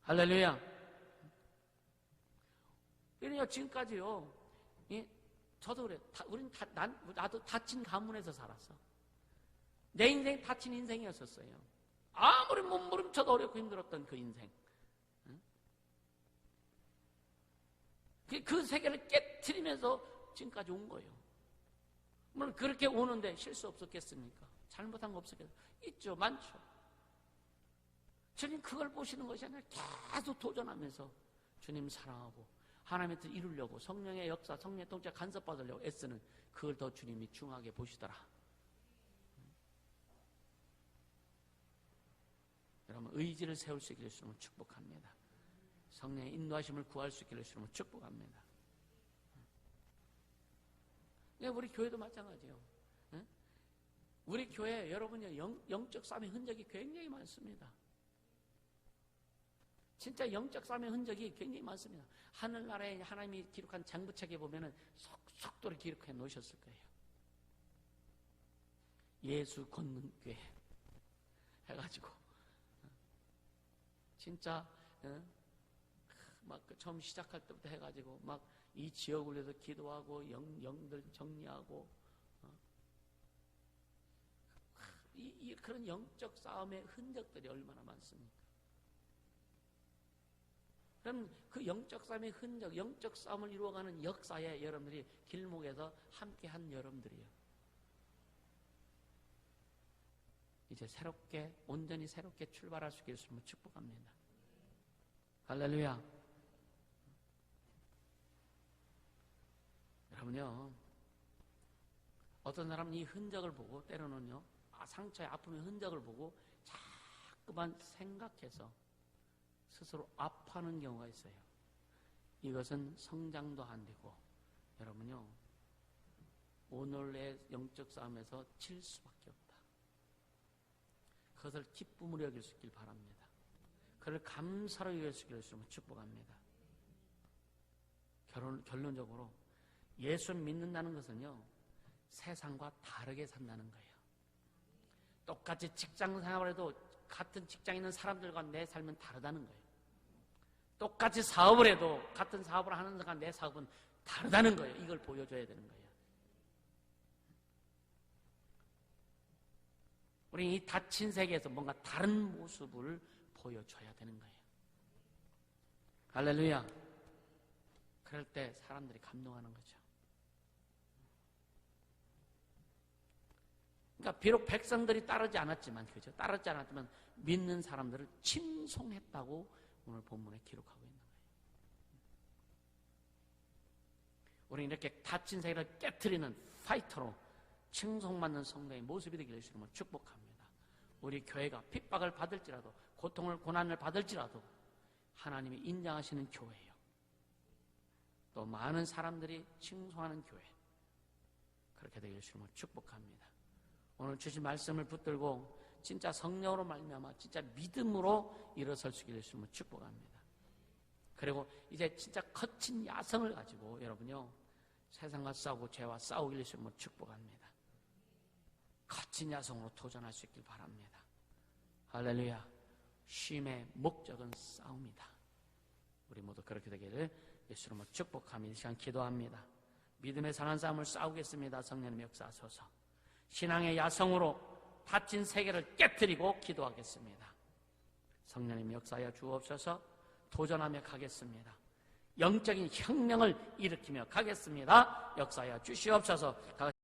할렐루야. 그러니까 지금까지요, 저도 그래. 나도 닫힌 가문에서 살았어. 내 인생 닫힌 인생이었었어요. 아무리 몸부림쳐도 어렵고 힘들었던 그 인생. 그 세계를 깨트리면서 지금까지 온 거예요. 물론 그렇게 오는데 실수 없었겠습니까? 잘못한 거 없었겠어요? 있죠, 많죠. 주님 그걸 보시는 것이 아니라 계속 도전하면서 주님 사랑하고 하나님의 뜻 이루려고 성령의 역사, 성령의 통치 간섭받으려고 애쓰는, 그걸 더 주님이 중하게 보시더라. 여러분, 의지를 세울 수 있기를 주님을 축복합니다. 성령의 인도하심을 구할 수 있기를 주님을 축복합니다. 우리 교회도 마찬가지예요. 우리 교회 여러분이 영적 싸움의 흔적이 굉장히 많습니다. 진짜 영적 싸움의 흔적이 굉장히 많습니다. 하늘나라에 하나님이 기록한 장부책에 보면은 속도를 기록해 놓으셨을 거예요. 예수 걷는 교회 해가지고 진짜 막 처음 시작할 때부터 해가지고 막 이 지역을 위해서 기도하고 영들 정리하고 그런 영적 싸움의 흔적들이 얼마나 많습니까? 그럼 그 영적 싸움의 흔적, 영적 싸움을 이루어가는 역사에 여러분들이 길목에서 함께한 여러분들이에요. 이제 온전히 새롭게 출발할 수 있기를 축복합니다. 할렐루야. 여러분요, 어떤 사람은 이 흔적을 보고, 때로는요, 상처의 아픔의 흔적을 보고 자꾸만 생각해서 스스로 아파하는 경우가 있어요. 이것은 성장도 안 되고, 여러분요, 오늘의 영적 싸움에서 질 수밖에 없다. 그것을 기쁨으로 여길 수 있길 바랍니다. 그를 감사로 여길 수 있기를 축복합니다. 결론적으로 예수를 믿는다는 것은요, 세상과 다르게 산다는 거예요. 똑같이 직장 생활을 해도 같은 직장에 있는 사람들과 내 삶은 다르다는 거예요. 똑같이 사업을 해도 같은 사업을 하는 사람과 내 사업은 다르다는 거예요. 이걸 보여줘야 되는 거예요. 우리는 이 닫힌 세계에서 뭔가 다른 모습을 보여줘야 되는 거예요. 할렐루야. 그럴 때 사람들이 감동하는 거죠. 그러니까 비록 백성들이 따르지 않았지만, 그죠? 따르지 않았지만 믿는 사람들을 칭송했다고 오늘 본문에 기록하고 있는 거예요. 우리는 이렇게 닫힌 세계를 깨트리는 파이터로 칭송받는 성도의 모습이 되기를 예수님을 축복합니다. 우리 교회가 핍박을 받을지라도, 고통을 고난을 받을지라도 하나님이 인정하시는 교회예요. 또 많은 사람들이 칭송하는 교회, 그렇게 되기를 예수님을 축복합니다. 오늘 주신 말씀을 붙들고 진짜 성령으로 말미암아 진짜 믿음으로 일어설 수 있기를 예수님을 축복합니다. 그리고 이제 진짜 거친 야성을 가지고 여러분요, 세상과 싸우고 죄와 싸우기를 예수님을 축복합니다. 거친 야성으로 도전할 수 있길 바랍니다. 할렐루야. 쉼의 목적은 싸움이다. 우리 모두 그렇게 되기를 예수님을 축복하며 이 시간 기도합니다. 믿음의 선한 싸움을 싸우겠습니다. 성령님 역사하소서. 신앙의 야성으로 닫힌 세계를 깨뜨리고 기도하겠습니다. 성령님 역사하여 주옵소서. 도전하며 가겠습니다. 영적인 혁명을 일으키며 가겠습니다. 역사하여 주시옵소서.